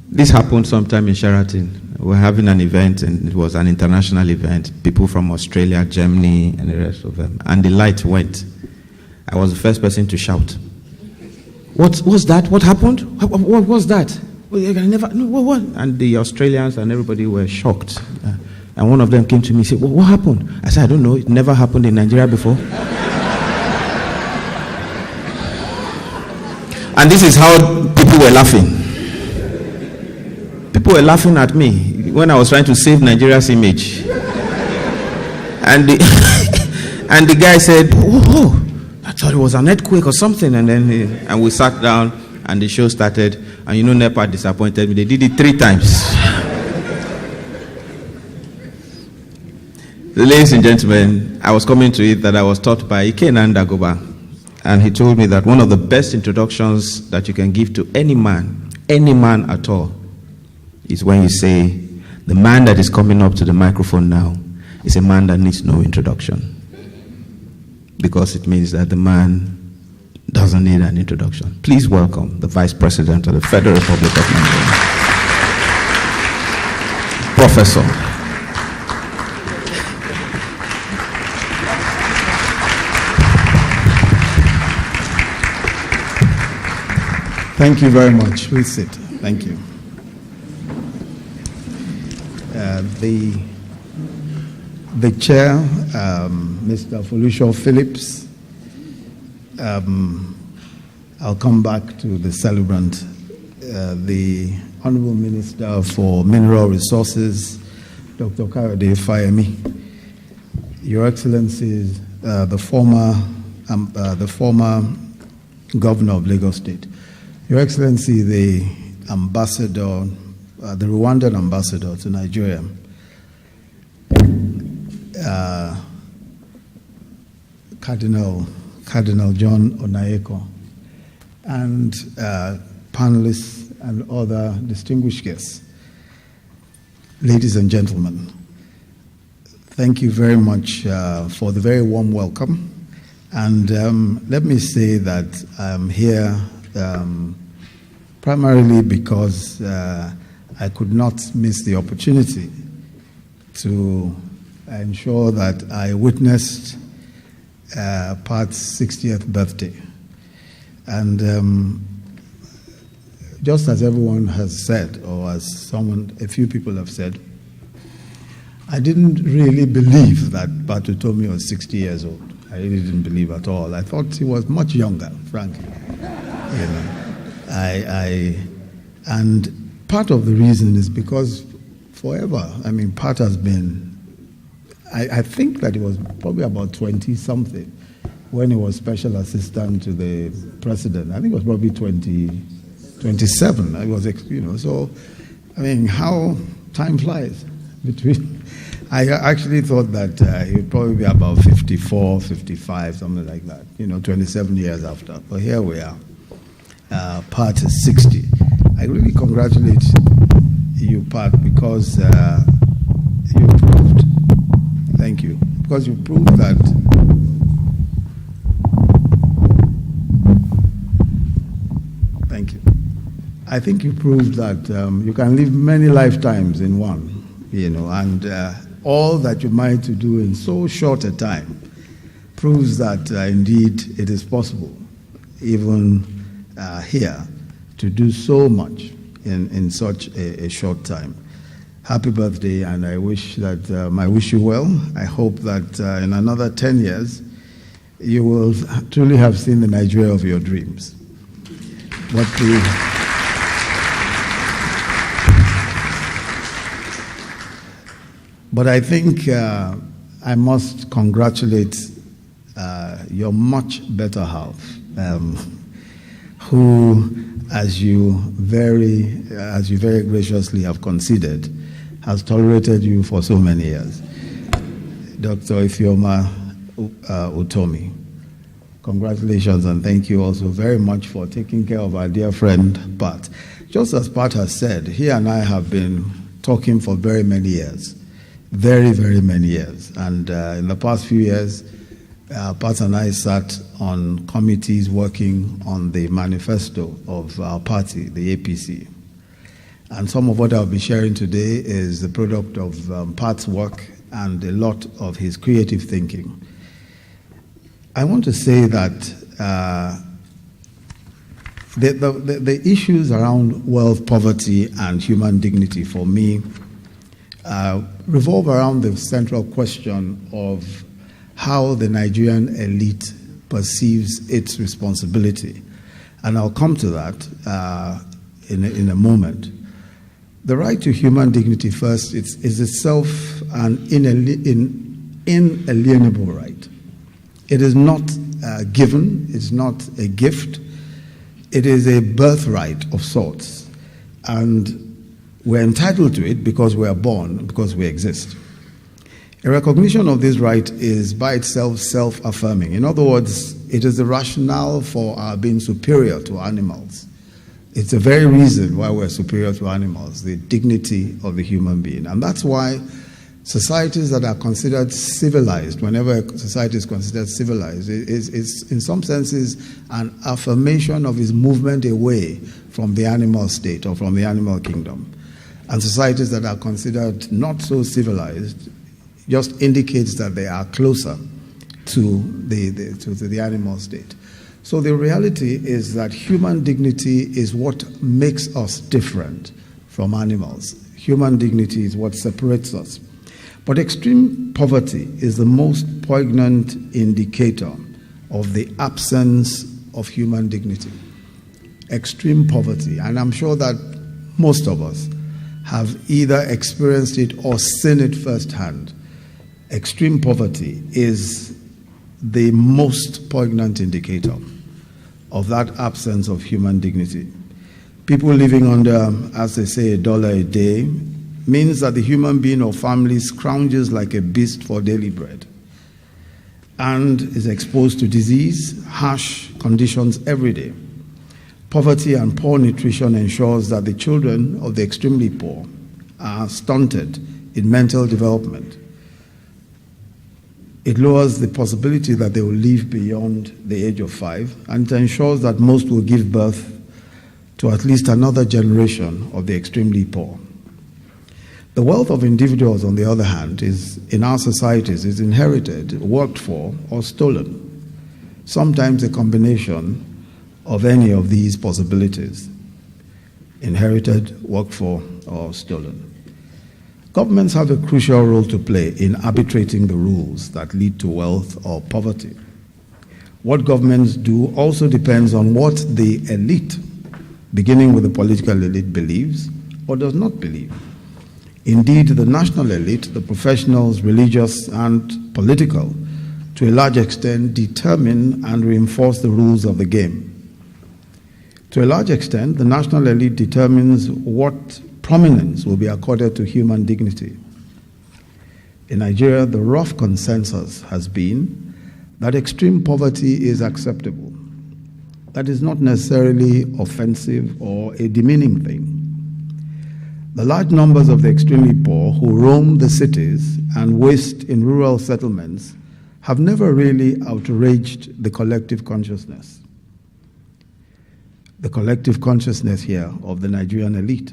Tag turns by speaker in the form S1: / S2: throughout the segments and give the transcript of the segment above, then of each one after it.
S1: This happened sometime in Sheraton. We were having an event, and it was an international event. People from Australia, Germany, and the rest of them. And the light went. I was the first person to shout. What was that? What happened? What was that? What? And the Australians and everybody were shocked. And one of them came to me and said, what happened? I said, I don't know. It never happened in Nigeria before. And this is how people were laughing. People were laughing at me when I was trying to save Nigeria's image. And the guy said, oh, I thought it was an earthquake or something. And then we sat down and the show started. And you know, NEPA disappointed me. They did it 3 times. Ladies and gentlemen, I was coming to it that I was taught by Ike Nandagoba. And he told me that one of the best introductions that you can give to any man at all, is when you say, the man that is coming up to the microphone now is a man that needs no introduction. Because it means that the man doesn't need an introduction. Please welcome the Vice President of the Federal Republic of Nigeria, Professor.
S2: Thank you very much. Please sit. Thank you. The chair, Mr. Folusho Phillips, I'll come back to the celebrant, the Honorable Minister for Mineral Resources, Dr. Kayode Fayemi, Your Excellencies, the former Governor of Lagos State, Your Excellency, the Ambassador, the Rwandan Ambassador to Nigeria, Cardinal John Onayeko, and panelists and other distinguished guests. Ladies and gentlemen, thank you very much for the very warm welcome. And let me say that I'm here primarily because I could not miss the opportunity to ensure that I witnessed Pat's 60th birthday. And just as everyone has said, or as a few people have said, I didn't really believe that Pat Utomi was 60 years old. I really didn't believe at all. I thought he was much younger, frankly. You know, and part of the reason is because forever, I mean, Pat has been, I think that he was probably about 20-something when he was special assistant to the president. I think it was probably 27. I was, you know, so, I mean, how time flies between. I actually thought that he would probably be about 54, 55, something like that, you know, 27 years after. But here we are. Pat is 60. I really congratulate you, Pat, because you proved, thank you, because you proved that I think you proved that you can live many lifetimes in one, you know, and all that you managed to do in so short a time proves that indeed it is possible, even here, to do so much in such a short time. Happy birthday, and I wish that I wish you well. I hope that in another 10 years, you will truly have seen the Nigeria of your dreams. But I think I must congratulate your much better half, who, as you very graciously have conceded, has tolerated you for so many years. Dr. Ifeoma Utomi, congratulations, and thank you also very much for taking care of our dear friend Pat. Just as Pat has said, he and I have been talking for very many years. Very, very many years. And in the past few years, Pat and I sat on committees working on the manifesto of our party, the APC. And some of what I'll be sharing today is the product of Pat's work and a lot of his creative thinking. I want to say that the issues around wealth, poverty, and human dignity for me revolve around the central question of how the Nigerian elite perceives its responsibility. And I'll come to that in a moment. The right to human dignity first is itself an inalienable right. It is not given, it's not a gift, it is a birthright of sorts. And we're entitled to it because we are born, because we exist. A recognition of this right is by itself self-affirming. In other words, it is the rationale for our being superior to animals. It's the very reason why we're superior to animals, the dignity of the human being. And that's why societies that are considered civilized, whenever a society is considered civilized, is in some senses an affirmation of its movement away from the animal state or from the animal kingdom. And societies that are considered not so civilized just indicates that they are closer to the animal state. So the reality is that human dignity is what makes us different from animals. Human dignity is what separates us. But extreme poverty is the most poignant indicator of the absence of human dignity. Extreme poverty, and I'm sure that most of us have either experienced it or seen it firsthand. Extreme poverty is the most poignant indicator of that absence of human dignity. People living under, as they say, $1 a day means that the human being or family scrounges like a beast for daily bread and is exposed to disease, harsh conditions every day. Poverty and poor nutrition ensures that the children of the extremely poor are stunted in mental development. It lowers the possibility that they will live beyond the age of 5, and it ensures that most will give birth to at least another generation of the extremely poor. The wealth of individuals, on the other hand, is in our societies is inherited, worked for, or stolen. Sometimes a combination of any of these possibilities: inherited, worked for, or stolen. Governments have a crucial role to play in arbitrating the rules that lead to wealth or poverty. What governments do also depends on what the elite, beginning with the political elite, believes or does not believe. Indeed, the national elite, the professionals, religious and political, to a large extent determine and reinforce the rules of the game. To a large extent, the national elite determines what prominence will be accorded to human dignity. In Nigeria, the rough consensus has been that extreme poverty is acceptable. That is not necessarily offensive or a demeaning thing. The large numbers of the extremely poor who roam the cities and waste in rural settlements have never really outraged the collective consciousness. The collective consciousness here of the Nigerian elite.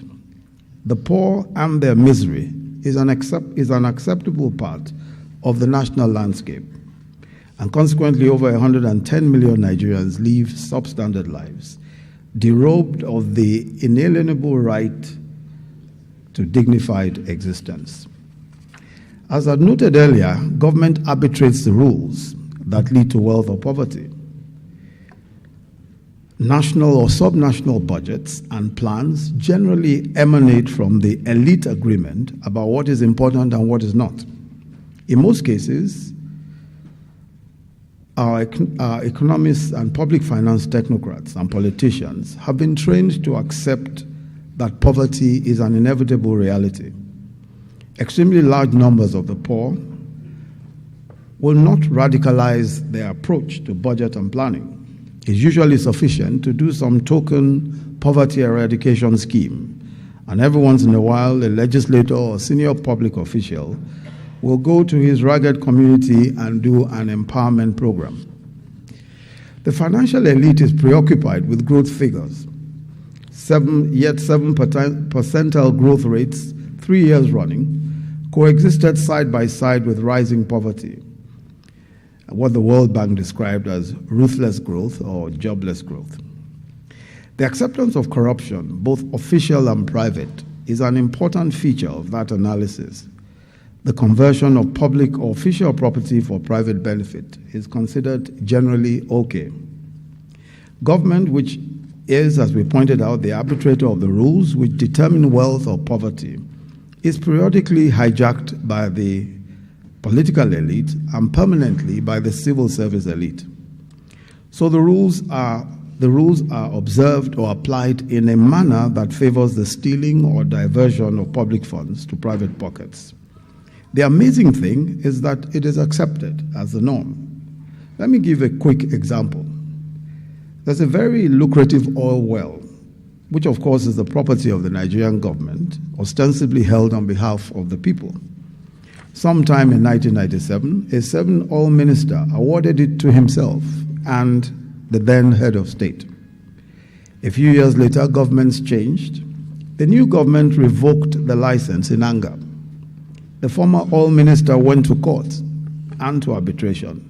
S2: The poor and their misery is an acceptable part of the national landscape, and consequently over 110 million Nigerians live substandard lives, derobed of the inalienable right to dignified existence. As I noted earlier, government arbitrates the rules that lead to wealth or poverty. National or subnational budgets and plans generally emanate from the elite agreement about what is important and what is not. In most cases, our economists and public finance technocrats and politicians have been trained to accept that poverty is an inevitable reality. Extremely large numbers of the poor will not radicalize their approach to budget and planning. It's usually sufficient to do some token poverty eradication scheme, and every once in a while a legislator or senior public official will go to his ragged community and do an empowerment program. The financial elite is preoccupied with growth figures. 7 percentile growth rates 3 years running coexisted side by side with rising poverty, what the World Bank described as ruthless growth or jobless growth. The acceptance of corruption, both official and private, is an important feature of that analysis. The conversion of public or official property for private benefit is considered generally okay. Government, which is, as we pointed out, the arbitrator of the rules which determine wealth or poverty, is periodically hijacked by the political elite and permanently by the civil service elite. So the rules are observed or applied in a manner that favors the stealing or diversion of public funds to private pockets. The amazing thing is that it is accepted as the norm. Let me give a quick example. There's a very lucrative oil well, which of course is the property of the Nigerian government, ostensibly held on behalf of the people. Sometime in 1997, a certain oil minister awarded it to himself and the then head of state. A few years later, governments changed. The new government revoked the license in anger. The former oil minister went to court and to arbitration.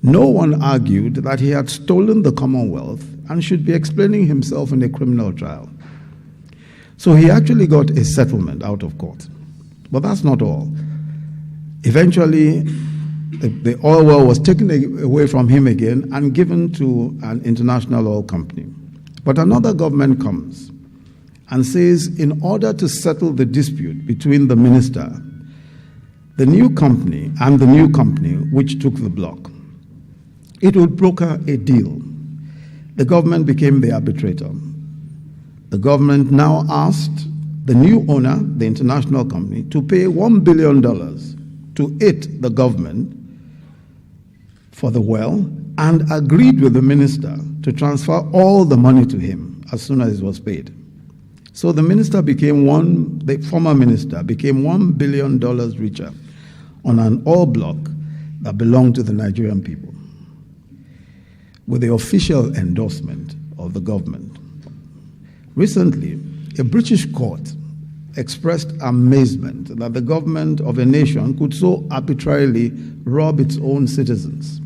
S2: No one argued that he had stolen the Commonwealth and should be explaining himself in a criminal trial. So he actually got a settlement out of court. But that's not all. Eventually, the oil well was taken away from him again and given to an international oil company. But another government comes and says, in order to settle the dispute between the minister, the new company and the new company which took the block, it would broker a deal. The government became the arbitrator. The government now asked the new owner, the international company, to pay $1 billion to it, the government, for the well, and agreed with the minister to transfer all the money to him as soon as it was paid. So the former minister became $1 billion richer on an oil block that belonged to the Nigerian people, with the official endorsement of the government. Recently, a British court expressed amazement that the government of a nation could so arbitrarily rob its own citizens,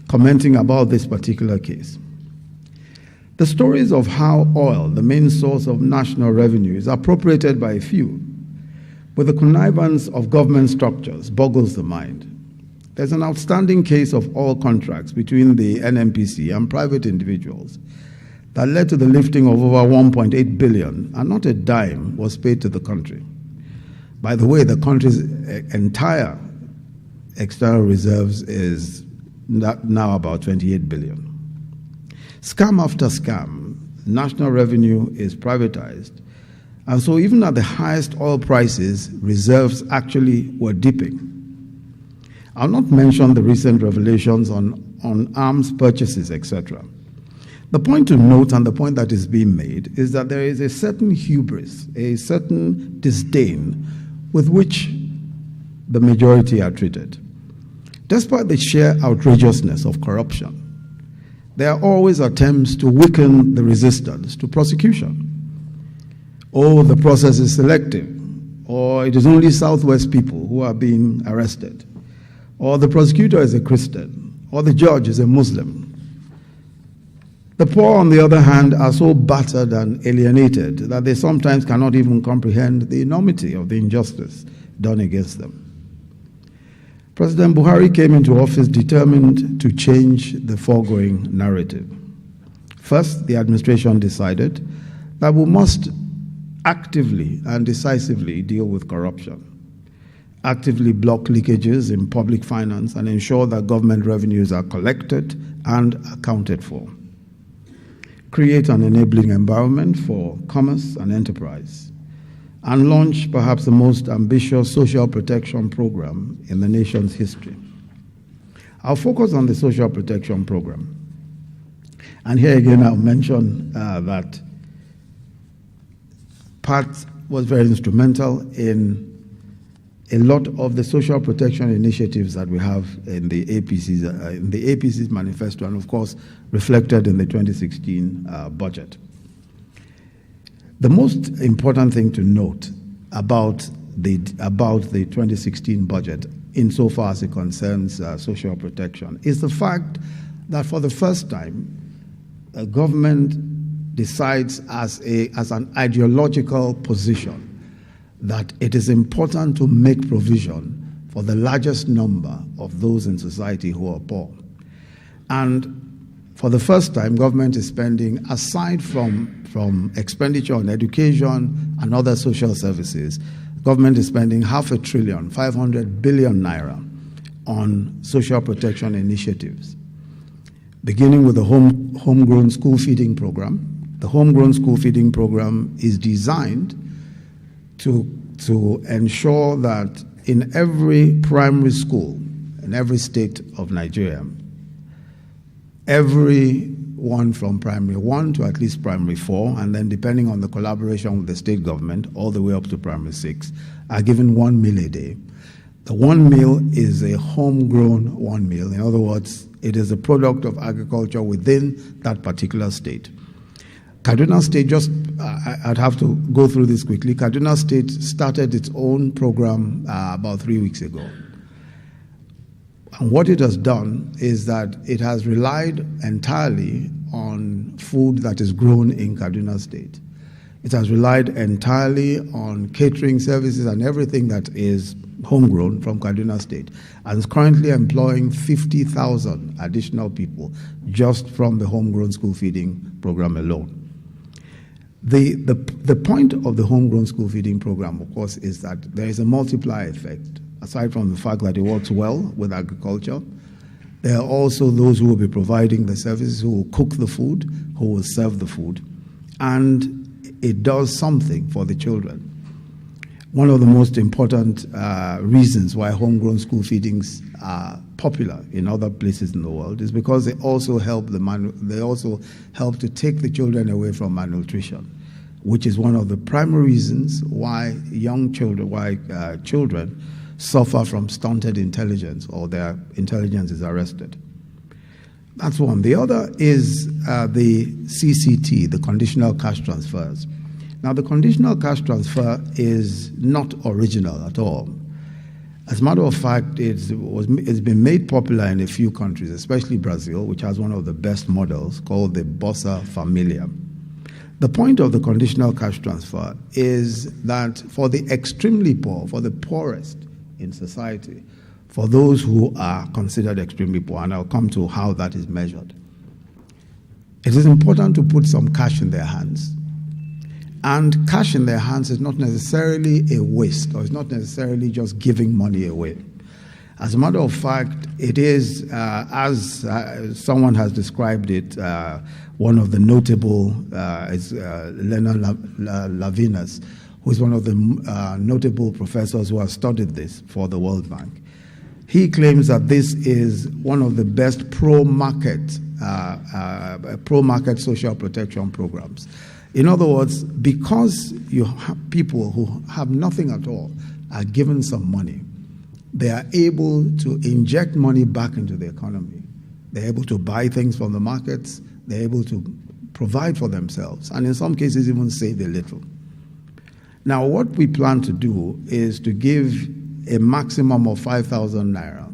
S2: commenting about this particular case. The stories of how oil, the main source of national revenue, is appropriated by a few, with the connivance of government structures, boggles the mind. There's an outstanding case of oil contracts between the NNPC and private individuals that led to the lifting of over 1.8 billion, and not a dime was paid to the country. By the way, the country's entire external reserves is now about 28 billion. Scam after scam, national revenue is privatized, and so even at the highest oil prices, reserves actually were dipping. I'll not mention the recent revelations on arms purchases, etc. The point to note, and the point that is being made, is that there is a certain hubris, a certain disdain with which the majority are treated. Despite the sheer outrageousness of corruption, there are always attempts to weaken the resistance to prosecution. Oh, the process is selective, or it is only Southwest people who are being arrested, or the prosecutor is a Christian, or the judge is a Muslim. The poor, on the other hand, are so battered and alienated that they sometimes cannot even comprehend the enormity of the injustice done against them. President Buhari came into office determined to change the foregoing narrative. First, the administration decided that we must actively and decisively deal with corruption, actively block leakages in public finance, and ensure that government revenues are collected and accounted for. Create an enabling environment for commerce and enterprise, and launch perhaps the most ambitious social protection program in the nation's history. I'll focus on the social protection program. And here again, I'll mention that PAT was very instrumental in a lot of the social protection initiatives that we have in the APC's manifesto, and of course reflected in the 2016 budget. The most important thing to note about the 2016 budget, insofar as it concerns social protection, is the fact that for the first time, a government decides as an ideological position that it is important to make provision for the largest number of those in society who are poor. And for the first time, government is spending, aside from expenditure on education and other social services, government is spending $500 billion, 500 billion naira on social protection initiatives, beginning with the homegrown school feeding program. The homegrown school feeding program is designed to ensure that in every primary school in every state of Nigeria, everyone from primary 1 to at least primary 4, and then depending on the collaboration with the state government, all the way up to primary 6, are given 1 meal a day. The 1 meal is a homegrown 1 meal. In other words, it is a product of agriculture within that particular state. Kaduna State, I'd have to go through this quickly. Kaduna State started its own program about 3 weeks ago. And what it has done is that it has relied entirely on food that is grown in Kaduna State. It has relied entirely on catering services and everything that is homegrown from Kaduna State, and is currently employing 50,000 additional people just from the homegrown school feeding program alone. The point of the homegrown school feeding program, of course, is that there is a multiplier effect. Aside from the fact that it works well with agriculture, there are also those who will be providing the services, who will cook the food, who will serve the food, and it does something for the children. One of the most important reasons why homegrown school feedings are popular in other places in the world is because they also help to take the children away from malnutrition, which is one of the primary reasons why children suffer from stunted intelligence, or their intelligence is arrested. That's one. The other is the CCT, the conditional cash transfers. Now, the conditional cash transfer is not original at all. As a matter of fact, it's been made popular in a few countries, especially Brazil, which has one of the best models called the Bolsa Familia. The point of the conditional cash transfer is that for the extremely poor, for the poorest in society, for those who are considered extremely poor, and I'll come to how that is measured, it is important to put some cash in their hands. And cash in their hands is not necessarily a waste, or it's not necessarily just giving money away. As a matter of fact, it is, as someone has described it, one of the notable is Leonard Lavinus, who is one of the notable professors who has studied this for the World Bank. He claims that this is one of the best pro-market social protection programs. In other words, because you have people who have nothing at all are given some money, they are able to inject money back into the economy. They're able to buy things from the markets. They're able to provide for themselves, and in some cases even save a little. Now, what we plan to do is to give a maximum of 5,000 naira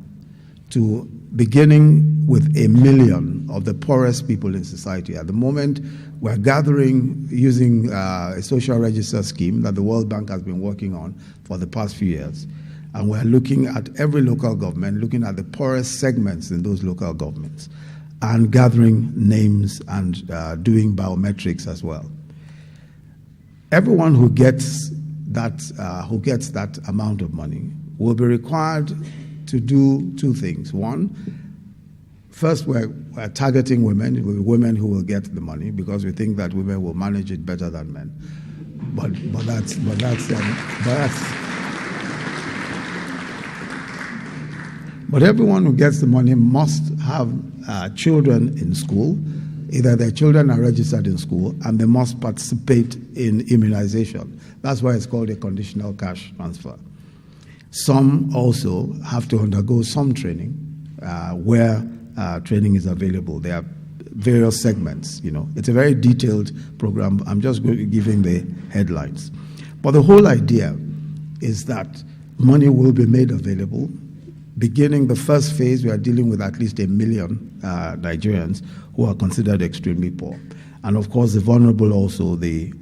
S2: to beginning with 1 million of the poorest people in society. At the moment, we're gathering using a social register scheme that the World Bank has been working on for the past few years. And we're looking at every local government, looking at the poorest segments in those local governments, and gathering names and doing biometrics as well. Everyone who gets that amount of money will be required to do two things. One, first, we're targeting women. It will be women who will get the money because we think that women will manage it better than men. But everyone who gets the money must have children in school. Either their children are registered in school, and they must participate in immunization. That's why it's called a conditional cash transfer. Some also have to undergo some training where training is available. There are various segments. It's a very detailed program. I'm just giving the headlines. But the whole idea is that money will be made available. Beginning the first phase, we are dealing with at least 1 million Nigerians who are considered extremely poor. And of course, the vulnerable also, the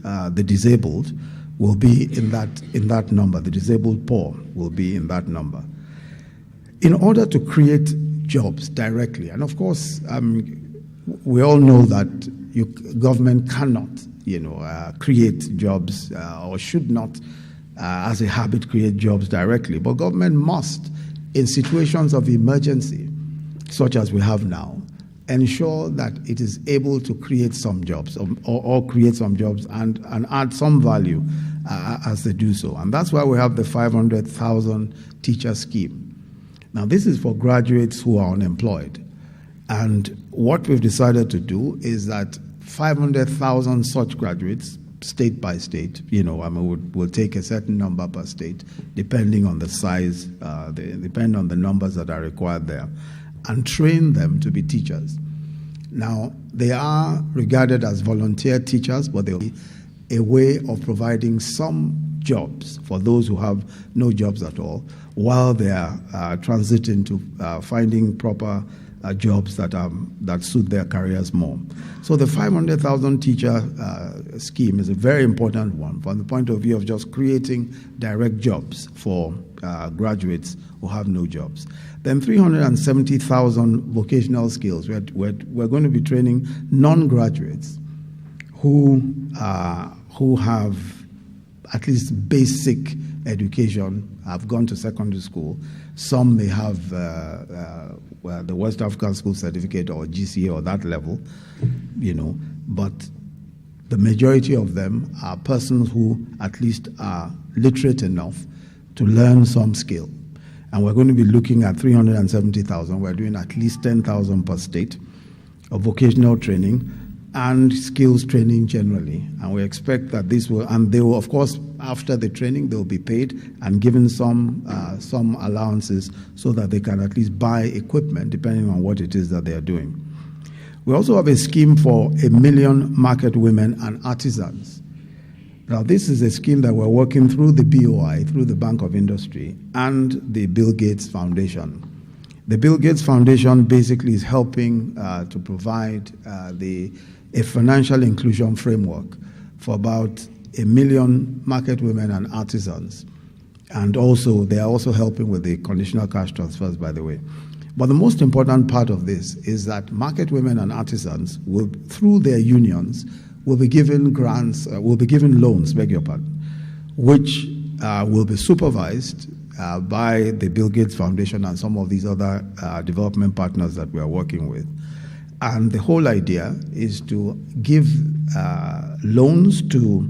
S2: disabled, will be in that number. The disabled poor will be in that number. In order to create jobs directly, and of course, we all know that government cannot, create jobs or should not, as a habit, create jobs directly. But government must, in situations of emergency, such as we have now, ensure that it is able to create some jobs or create some jobs and add some value as they do so. And that's why we have the 500,000 teacher scheme. Now, this is for graduates who are unemployed. And what we've decided to do is that 500,000 such graduates, state by state, we'll take a certain number per state, depending on the size, depending on the numbers that are required there, and train them to be teachers. Now, they are regarded as volunteer teachers, but they'll be a way of providing some jobs for those who have no jobs at all, while they are transiting to finding proper jobs that suit their careers more. So the 500,000 teacher scheme is a very important one from the point of view of just creating direct jobs for graduates who have no jobs. Then 370,000 vocational skills. We're going to be training non-graduates who have at least basic education, have gone to secondary school. Some may have the West African School Certificate or GCA or that level, but the majority of them are persons who at least are literate enough to learn some skill. And we're going to be looking at 370,000. We're doing at least 10,000 per state of vocational training and skills training generally. And we expect that this will, and they will, of course, after the training, they will be paid and given some allowances so that they can at least buy equipment depending on what it is that they are doing. We also have a scheme for 1 million market women and artisans. Now, this is a scheme that we're working through the BOI, through the Bank of Industry, and the Bill Gates Foundation. The Bill Gates Foundation basically is helping to provide a financial inclusion framework for about 1 million market women and artisans. And also, they are also helping with the conditional cash transfers, by the way. But the most important part of this is that market women and artisans will, through their unions, will be given grants, will be given loans, which will be supervised by the Bill Gates Foundation and some of these other development partners that we are working with. And the whole idea is to give loans to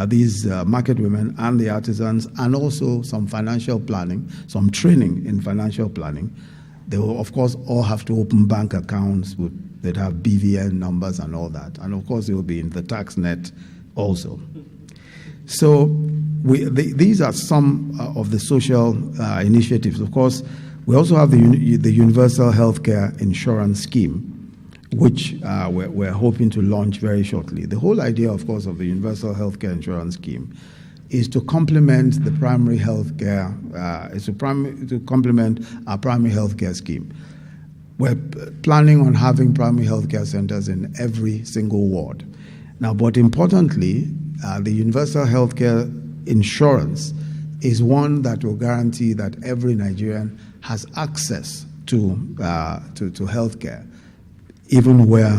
S2: these market women and the artisans, and also some financial planning, some training in financial planning. They will, of course, all have to open bank accounts that have BVN numbers and all that. And, of course, they will be in the tax net also. So these are some of the social initiatives. Of course, we also have the Universal Healthcare Insurance Scheme, which we're hoping to launch very shortly. The whole idea, of course, of the Universal Healthcare Insurance Scheme is to complement the primary healthcare, to complement our primary healthcare scheme. We're planning on having primary healthcare centers in every single ward. Now, but importantly, the Universal Healthcare Insurance is one that will guarantee that every Nigerian has access to healthcare, even where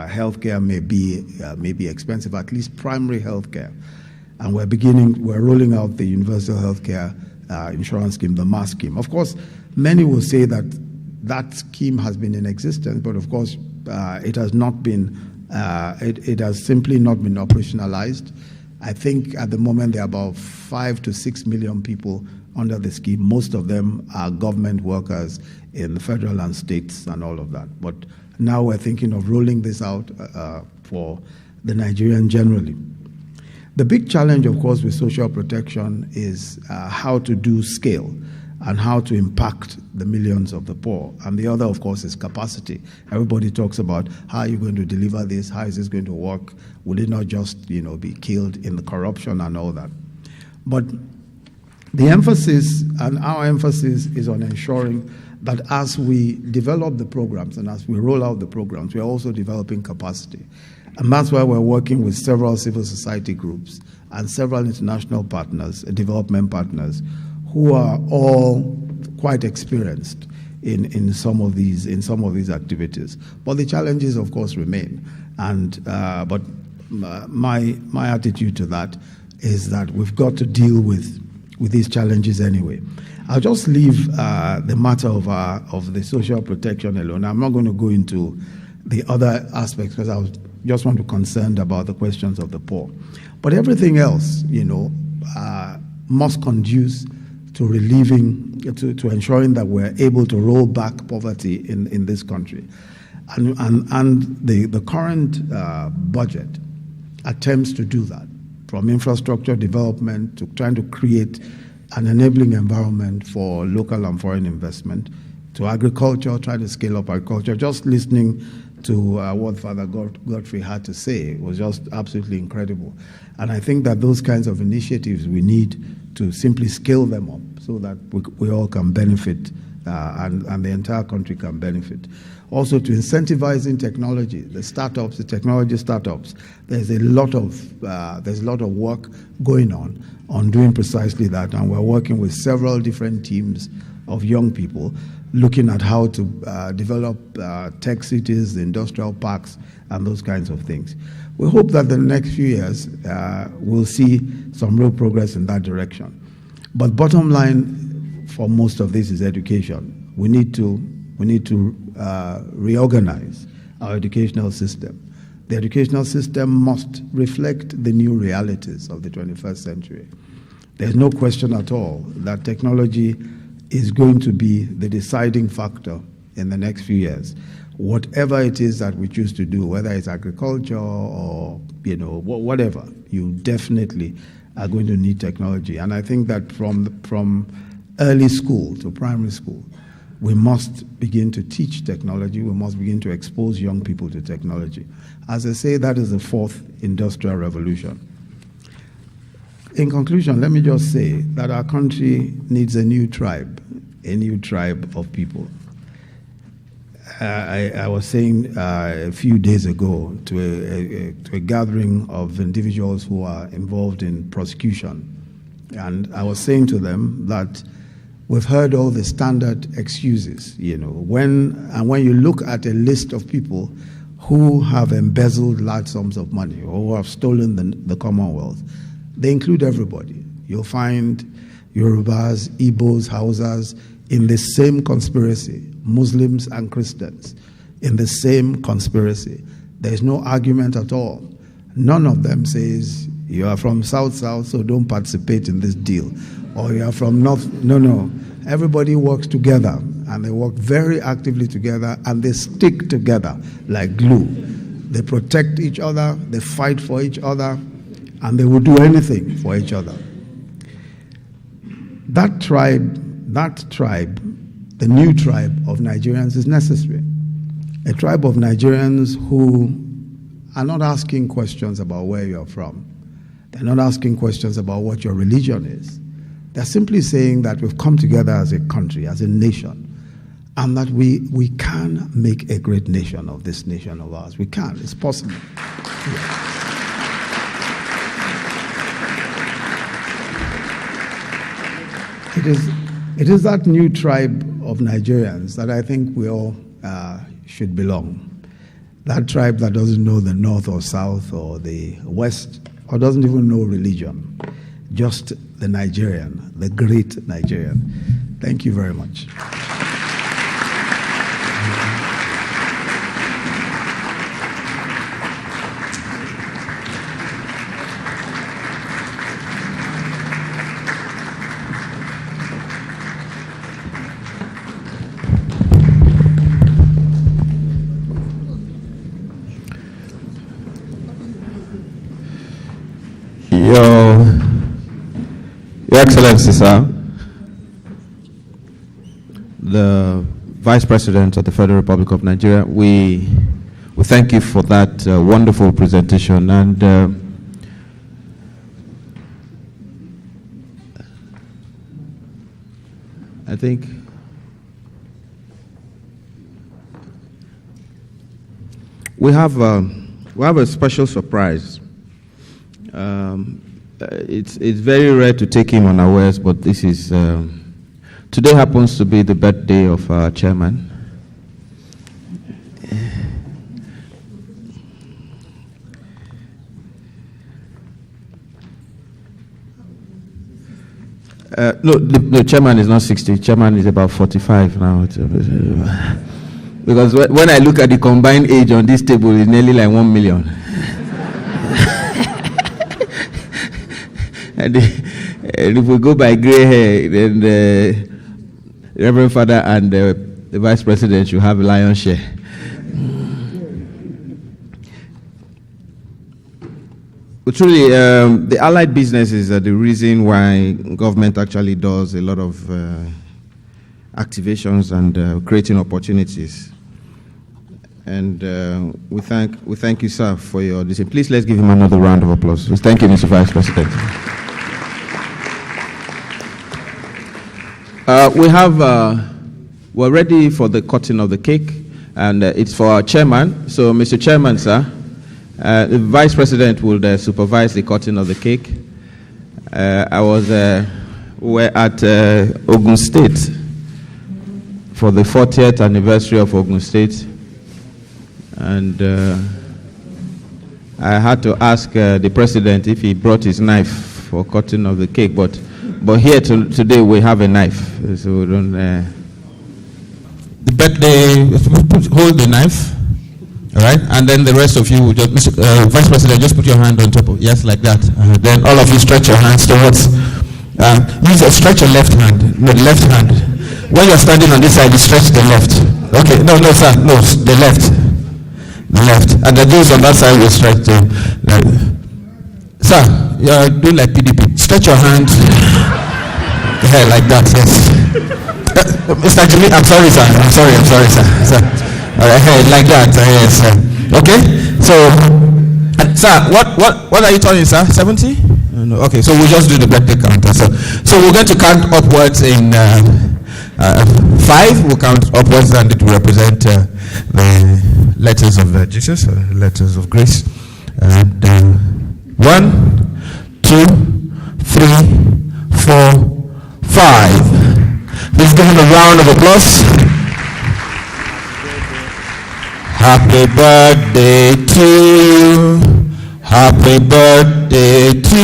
S2: healthcare may be expensive, at least primary healthcare. And we're rolling out the Universal Healthcare Insurance Scheme, the MAS scheme. Of course, many will say that scheme has been in existence, but of course, it has not been. It has simply not been operationalized. I think at the moment there are about 5 to 6 million people under the scheme. Most of them are government workers in the federal and states and all of that. But now we're thinking of rolling this out for the Nigerian generally. The big challenge, of course, with social protection is how to do scale. and how to impact the millions of the poor. And the other, of course, is capacity. Everybody talks about how are you going to deliver this, how is this going to work, will it not just be killed in the corruption and all that. But the emphasis, and our emphasis, is on ensuring that as we develop the programs and as we roll out the programs, we are also developing capacity. And that's why we're working with several civil society groups and several international partners, development partners, who are all quite experienced in some of these activities. But the challenges, of course, remain. And but my attitude to that is that we've got to deal with these challenges anyway. I'll just leave the matter of the social protection alone. I'm not going to go into the other aspects because I just want to be concerned about the questions of the poor. But everything else, must conduce to relieving, to ensuring that we're able to roll back poverty in this country. And the current budget attempts to do that, from infrastructure development to trying to create an enabling environment for local and foreign investment, to agriculture, trying to scale up agriculture. Just listening to what Father Godfrey had to say was just absolutely incredible. And I think that those kinds of initiatives, we need to simply scale them up so that we all can benefit and the entire country can benefit. Also, to incentivizing technology, the startups, the technology startups, there's a lot of work going on doing precisely that, and we're working with several different teams of young people looking at how to develop tech cities, the industrial parks, and those kinds of things. We hope that the next few years we'll see some real progress in that direction. But bottom line for most of this is education. We need to reorganize our educational system. The educational system must reflect the new realities of the 21st century. There's no question at all that technology is going to be the deciding factor in the next few years. Whatever it is that we choose to do, whether it's agriculture or whatever, you definitely are going to need technology. And I think that from early school to primary school, we must begin to teach technology. We must begin to expose young people to technology. As I say, that is the fourth industrial revolution. In conclusion, let me just say that our country needs a new tribe of people. I was saying a few days ago to a gathering of individuals who are involved in prosecution, and I was saying to them that we've heard all the standard excuses, when you look at a list of people who have embezzled large sums of money or who have stolen the Commonwealth, they include everybody. You'll find Yorubas, Igbos, Hausas in the same conspiracy, Muslims and Christians in the same conspiracy. There's no argument at all. None of them says, you are from South, so don't participate in this deal. Or you are from North. No. Everybody works together, and they work very actively together, and they stick together like glue. They protect each other, they fight for each other, and they will do anything for each other. That tribe, the new tribe of Nigerians is necessary. A tribe of Nigerians who are not asking questions about where you're from. They're not asking questions about what your religion is. They're simply saying that we've come together as a country, as a nation, and that we can make a great nation of this nation of ours. We can. It's possible. Yeah. It is that new tribe of Nigerians that I think we all should belong. That tribe that doesn't know the North or South or the West, or doesn't even know religion. Just the Nigerian, the great Nigerian. Thank you very much.
S1: Your Excellency, sir, the Vice President of the Federal Republic of Nigeria, we thank you for that wonderful presentation. And I think we have a special surprise. It's very rare to take him unawares, but this is today happens to be the birthday of our chairman. No, the chairman is not 60. Chairman is about 45 now. Because when I look at the combined age on this table, it's nearly like 1 million. And if we go by gray hair, then the Reverend Father and the Vice President should have a lion's share. But truly, the allied businesses are the reason why government actually does a lot of activations and creating opportunities. And we thank you, sir, for your discipline. Please let's give him another round of applause. Thank you, Mr. Vice President. We're ready for the cutting of the cake, and it's for our chairman. So, Mr. Chairman, sir, the Vice President will supervise the cutting of the cake. We're at Ogun State for the 40th anniversary of Ogun State, and I had to ask the President if he brought his knife for cutting of the cake, but here today we have a knife, so we don't. The birthday, hold the knife. All right, and then the rest of you, just, Vice President, just put your hand on top of, yes, like that. Then all of you stretch your hands towards, stretch your left hand, no, the left hand. When you're standing on this side, you stretch the left. Okay, no, sir, no, the left. And then those on that side will stretch the left. Sir, you're doing like PDP. Stretch your hand, like that, yes. Mr. Jimmy, I'm sorry, sir. Sir. All right, like that, yes. Okay, so, sir, what are you turning, sir? 70? No, okay, so we'll just do the birthday counter. So we're going to count upwards in 5. We'll count upwards, and it will represent the letters of Jesus, letters of grace. And 1, 2, 3, 4, 5. Please give him a round of applause. Happy birthday to you. Happy birthday to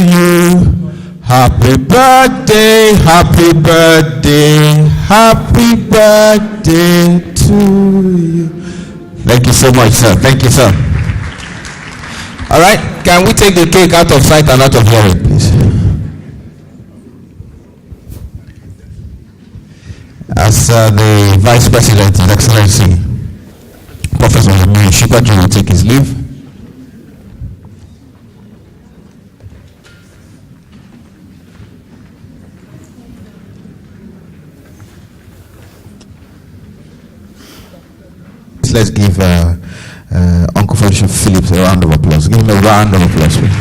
S1: you. Happy birthday, happy birthday, happy birthday to you. Thank you so much, sir. Thank you, sir. All right, can we take the cake out of sight and out of hearing, please? As the Vice President, His Excellency Professor Shubaju will take his leave. Let's give Uncle Felicia Phillips a round of applause. Give him a round of applause, please.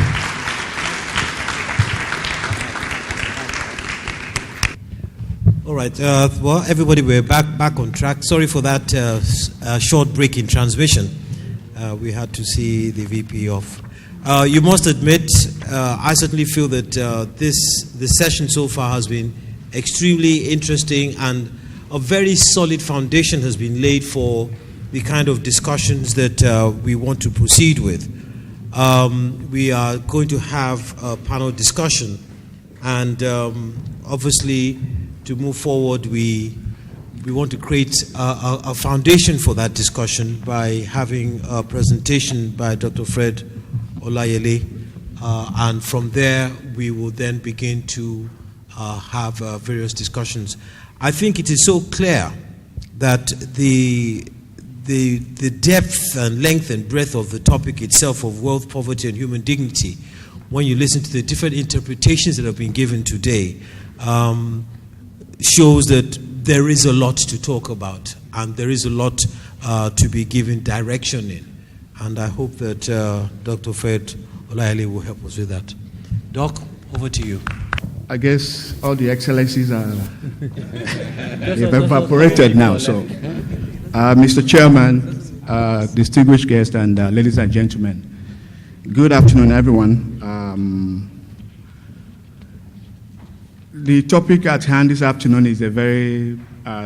S3: All right. Well, everybody, we're back on track. Sorry for that short break in transmission. We had to see the VP off. You must admit, I certainly feel that this session so far has been extremely interesting, and a very solid foundation has been laid for the kind of discussions that we want to proceed with. We are going to have a panel discussion, and obviously, to move forward, we want to create a foundation for that discussion by having a presentation by Dr. Fred Olayele, and from there we will then begin to have various discussions. I think it is so clear that the depth and length and breadth of the topic itself of wealth, poverty, and human dignity, when you listen to the different interpretations that have been given today, shows that there is a lot to talk about, and there is a lot to be given direction in. And I hope that Dr. Fred Olayale will help us with that. Doc, over to you.
S4: I guess all the excellencies are they've evaporated now. So, Mr. Chairman, distinguished guests, and ladies and gentlemen, good afternoon, everyone. The topic at hand this afternoon is a very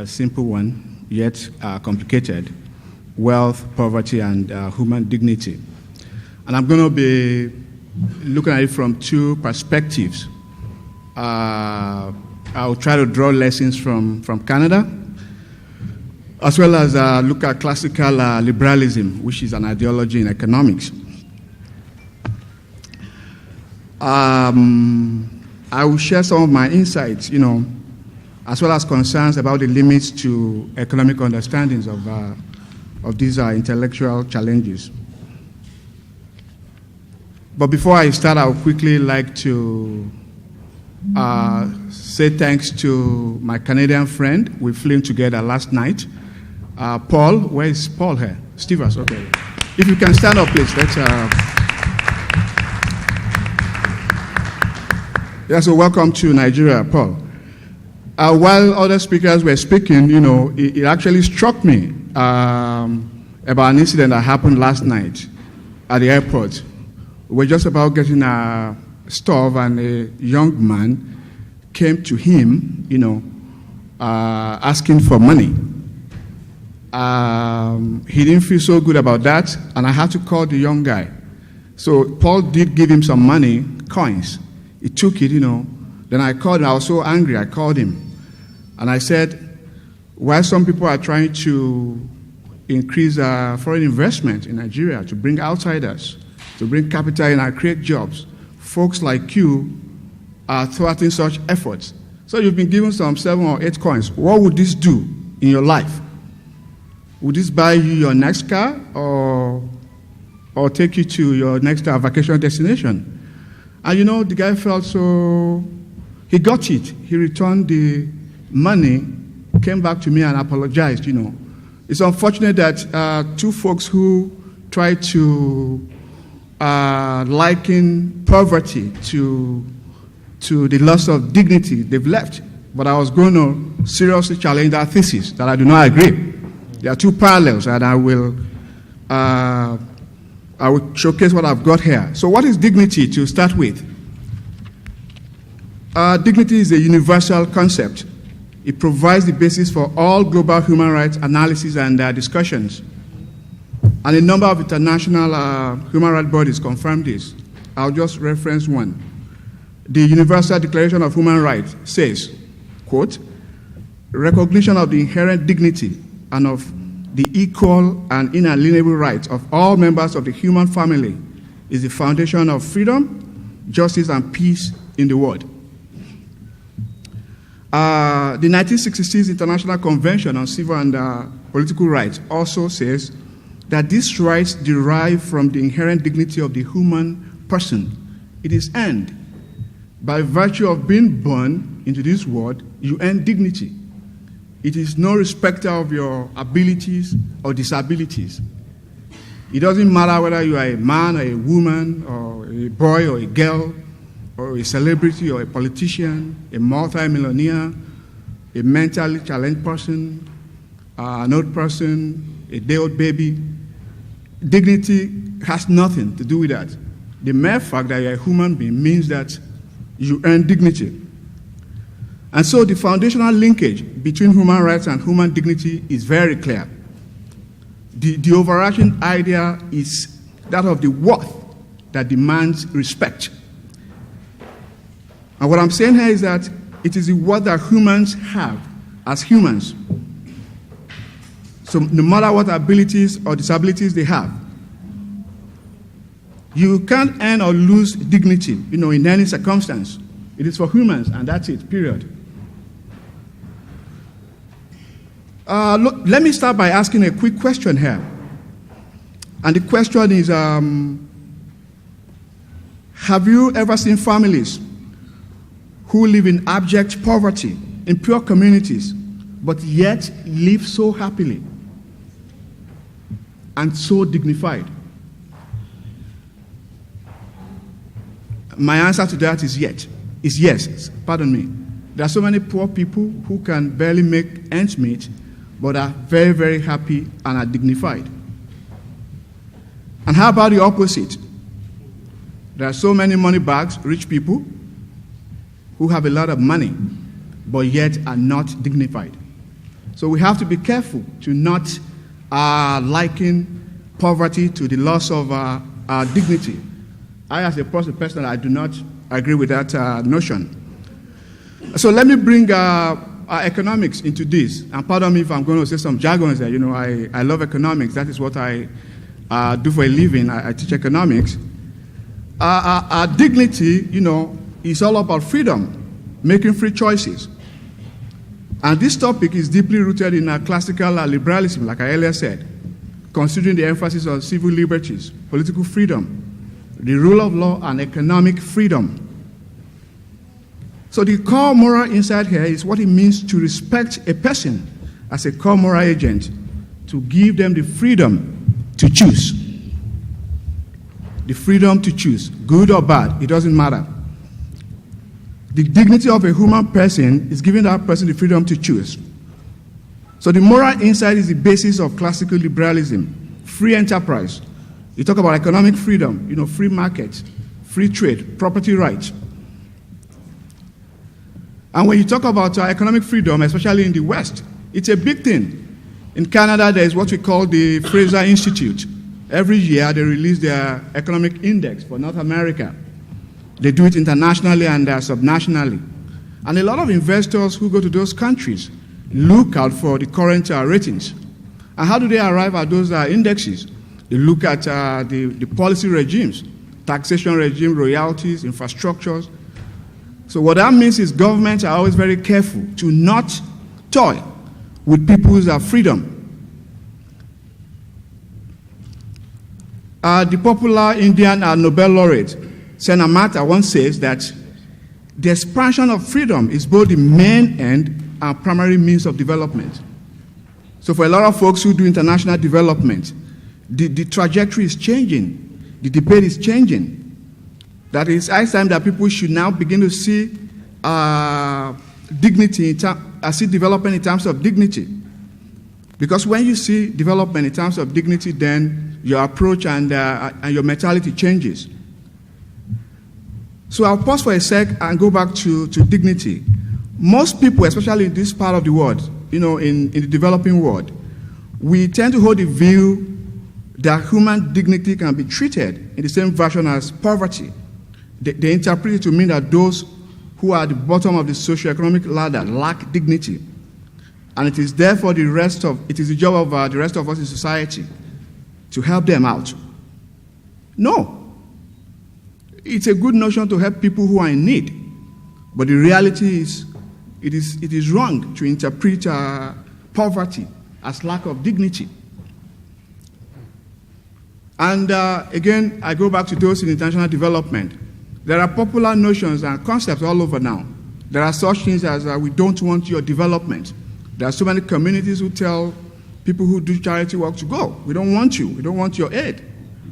S4: simple one, yet complicated: wealth, poverty, and human dignity. And I'm going to be looking at it from two perspectives. I'll try to draw lessons from Canada, as well as look at classical liberalism, which is an ideology in economics. I will share some of my insights, as well as concerns about the limits to economic understandings of these intellectual challenges. But before I start, I would quickly like to say thanks to my Canadian friend. We flew in together last night. Paul, where is Paul here? Stevens, okay. If you can stand up, please. So welcome to Nigeria, Paul. While other speakers were speaking, it actually struck me about an incident that happened last night at the airport. We were just about getting a stove, and a young man came to him, asking for money. He didn't feel so good about that, and I had to call the young guy. So Paul did give him some money, coins. He took it, Then I called him. I was so angry. I called him, and I said, while some people are trying to increase foreign investment in Nigeria, to bring outsiders, to bring capital in and create jobs, folks like you are thwarting such efforts. So you've been given some 7 or 8 coins. What would this do in your life? Would this buy you your next car, or take you to your next vacation destination? And the guy felt so, he got it. He returned the money, came back to me and apologized, It's unfortunate that 2 folks who tried to liken poverty to the loss of dignity, they've left. But I was going to seriously challenge that thesis, that I do not agree. There are 2 parallels, and I will showcase what I've got here. So what is dignity to start with? Dignity is a universal concept. It provides the basis for all global human rights analysis and discussions. And a number of international human rights bodies confirm this. I'll just reference one. The Universal Declaration of Human Rights says, quote, recognition of the inherent dignity and of the equal and inalienable rights of all members of the human family is the foundation of freedom, justice, and peace in the world. The 1966 International Convention on Civil and Political Rights also says that these rights derive from the inherent dignity of the human person. It is earned. By virtue of being born into this world, you earn dignity. It is no respecter of your abilities or disabilities. It doesn't matter whether you are a man or a woman or a boy or a girl or a celebrity or a politician, a multi-millionaire, a mentally challenged person, an old person, a day-old baby. Dignity has nothing to do with that. The mere fact that you're a human being means that you earn dignity. And so the foundational linkage between human rights and human dignity is very clear. The overarching idea is that of the worth that demands respect. And what I'm saying here is that it is the worth that humans have as humans. So no matter what abilities or disabilities they have, you can't earn or lose dignity, in any circumstance. It is for humans, and that's it, period. Let me start by asking a quick question here. And the question is, have you ever seen families who live in abject poverty, in poor communities, but yet live so happily and so dignified? My answer to that is yes. Pardon me. There are so many poor people who can barely make ends meet, but are very, very happy and are dignified. And how about the opposite? There are so many money bags, rich people, who have a lot of money, but yet are not dignified. So we have to be careful to not liken poverty to the loss of our dignity. I, as a person, I do not agree with that notion. So let me bring economics into this. And pardon me if I'm going to say some jargons there. You know, I love economics. That is what I do for a living. I teach economics. Our dignity, you know, is all about freedom, making free choices. And this topic is deeply rooted in our classical liberalism, like I earlier said, considering the emphasis on civil liberties, political freedom, the rule of law, and economic freedom. So the core moral insight here is what it means to respect a person as a core moral agent, to give them the freedom to choose. The freedom to choose, good or bad, it doesn't matter. The dignity of a human person is giving that person the freedom to choose. So the moral insight is the basis of classical liberalism, free enterprise. You talk about economic freedom, you know, free market, free trade, property rights. And when you talk about economic freedom, especially in the West, it's a big thing. In Canada, there is what we call the Fraser Institute. Every year, they release their economic index for North America. They do it internationally and subnationally. And a lot of investors who go to those countries look out for the current ratings. And how do they arrive at those indexes? They look at the policy regimes, taxation regime, royalties, infrastructures. So what that means is governments are always very careful to not toy with people's freedom. The popular Indian Nobel laureate, Sen Mata, once says that the expansion of freedom is both the main end and primary means of development. So for a lot of folks who do international development, the trajectory is changing. The debate is changing. That is high time that people should now begin to see dignity, see development in terms of dignity. Because when you see development in terms of dignity, then your approach and your mentality changes. So I'll pause for a sec and go back to dignity. Most people, especially in this part of the world, you know, in the developing world, we tend to hold the view that human dignity can be treated in the same version as poverty. They interpret it to mean that those who are at the bottom of the socioeconomic ladder lack dignity. And it is therefore the job of the rest of us in society to help them out. No. It's a good notion to help people who are in need. But the reality is, it is wrong to interpret poverty as lack of dignity. And again, I go back to those in international development. There are popular notions and concepts all over now. There are such things as we don't want your development. There are so many communities who tell people who do charity work to go. We don't want you. We don't want your aid.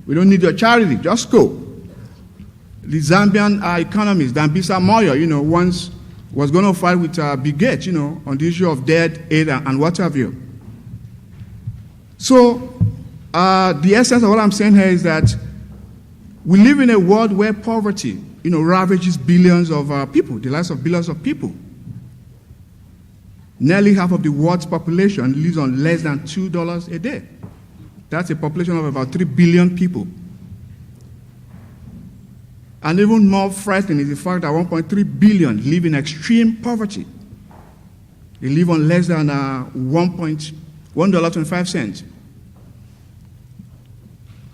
S4: We don't need your charity. Just go. The Zambian economist, Dambisa Moyo, you know, once was going to fight with Bill Gates, you know, on the issue of debt, aid, and what have you. So the essence of what I'm saying here is that we live in a world where poverty, you know, ravages billions of people, the lives of billions of people. Nearly half of the world's population lives on less than $2 a day. That's a population of about 3 billion people. And even more frightening is the fact that 1.3 billion live in extreme poverty. They live on less than $1.25.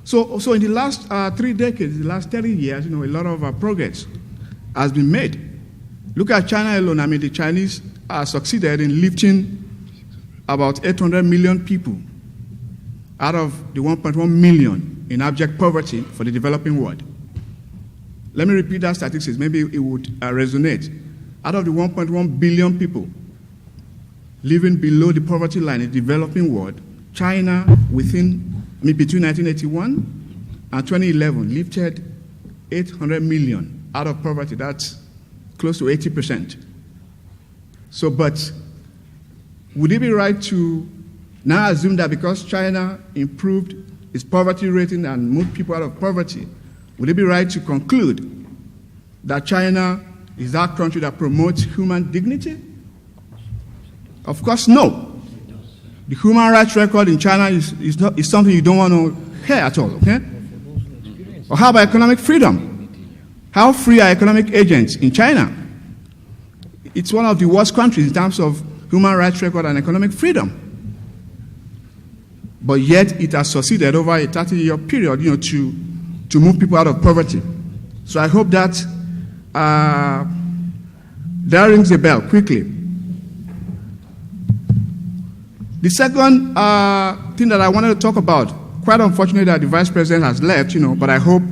S4: So in the last 3 decades, the last 30 years, you know, a lot of progress has been made. Look at China alone. I mean, the Chinese succeeded in lifting about 800 million people out of the 1.1 million in abject poverty for the developing world. Let me repeat that statistics. Maybe it would resonate. Out of the 1.1 billion people, living below the poverty line in the developing world. China, between 1981 and 2011, lifted 800 million out of poverty. That's close to 80%. So, but would it be right to now assume that because China improved its poverty rating and moved people out of poverty, would it be right to conclude that China is that country that promotes human dignity? Of course, no. The human rights record in China is something you don't want to hear at all, okay? Or how about economic freedom? How free are economic agents in China? It's one of the worst countries in terms of human rights record and economic freedom. But yet it has succeeded over a 30-year period, to move people out of poverty. So I hope that that rings a bell quickly. The second thing that I wanted to talk about, quite unfortunate that the Vice President has left, but I hope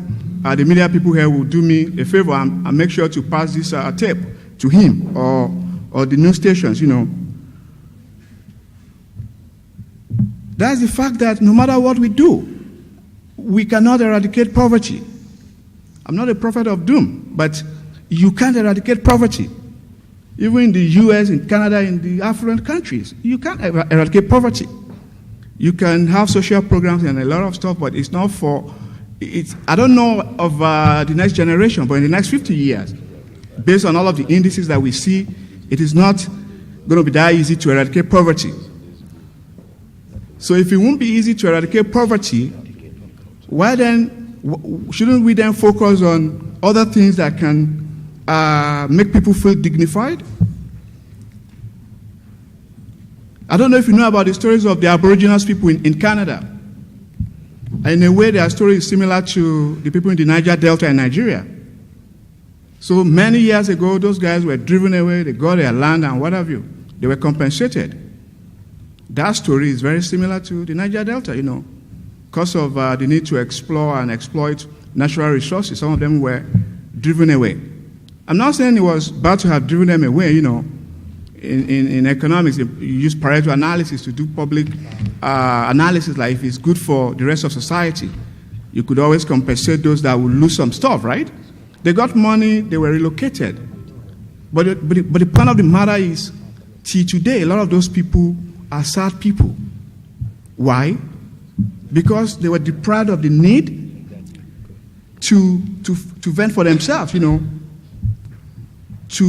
S4: the media people here will do me a favor and make sure to pass this tape to him or the news stations, That's the fact that no matter what we do, we cannot eradicate poverty. I'm not a prophet of doom, but you can't eradicate poverty. Even in the US, in Canada, in the affluent countries, you can't eradicate poverty. You can have social programs and a lot of stuff, but it's not for, I don't know of the next generation, but in the next 50 years, based on all of the indices that we see, it is not going to be that easy to eradicate poverty. So if it won't be easy to eradicate poverty, why then shouldn't we then focus on other things that can make people feel dignified? I don't know if you know about the stories of the Aboriginal people in Canada. In a way, their story is similar to the people in the Niger Delta in Nigeria. So many years ago, those guys were driven away, they got their land and what have you. They were compensated. That story is very similar to the Niger Delta, because of the need to explore and exploit natural resources. Some of them were driven away. I'm not saying it was bad to have driven them away, In economics, you use Pareto analysis to do public analysis, like if it's good for the rest of society. You could always compensate those that will lose some stuff, right? They got money, they were relocated. But the point of the matter is, till today, a lot of those people are sad people. Why? Because they were deprived of the need to vent for themselves, to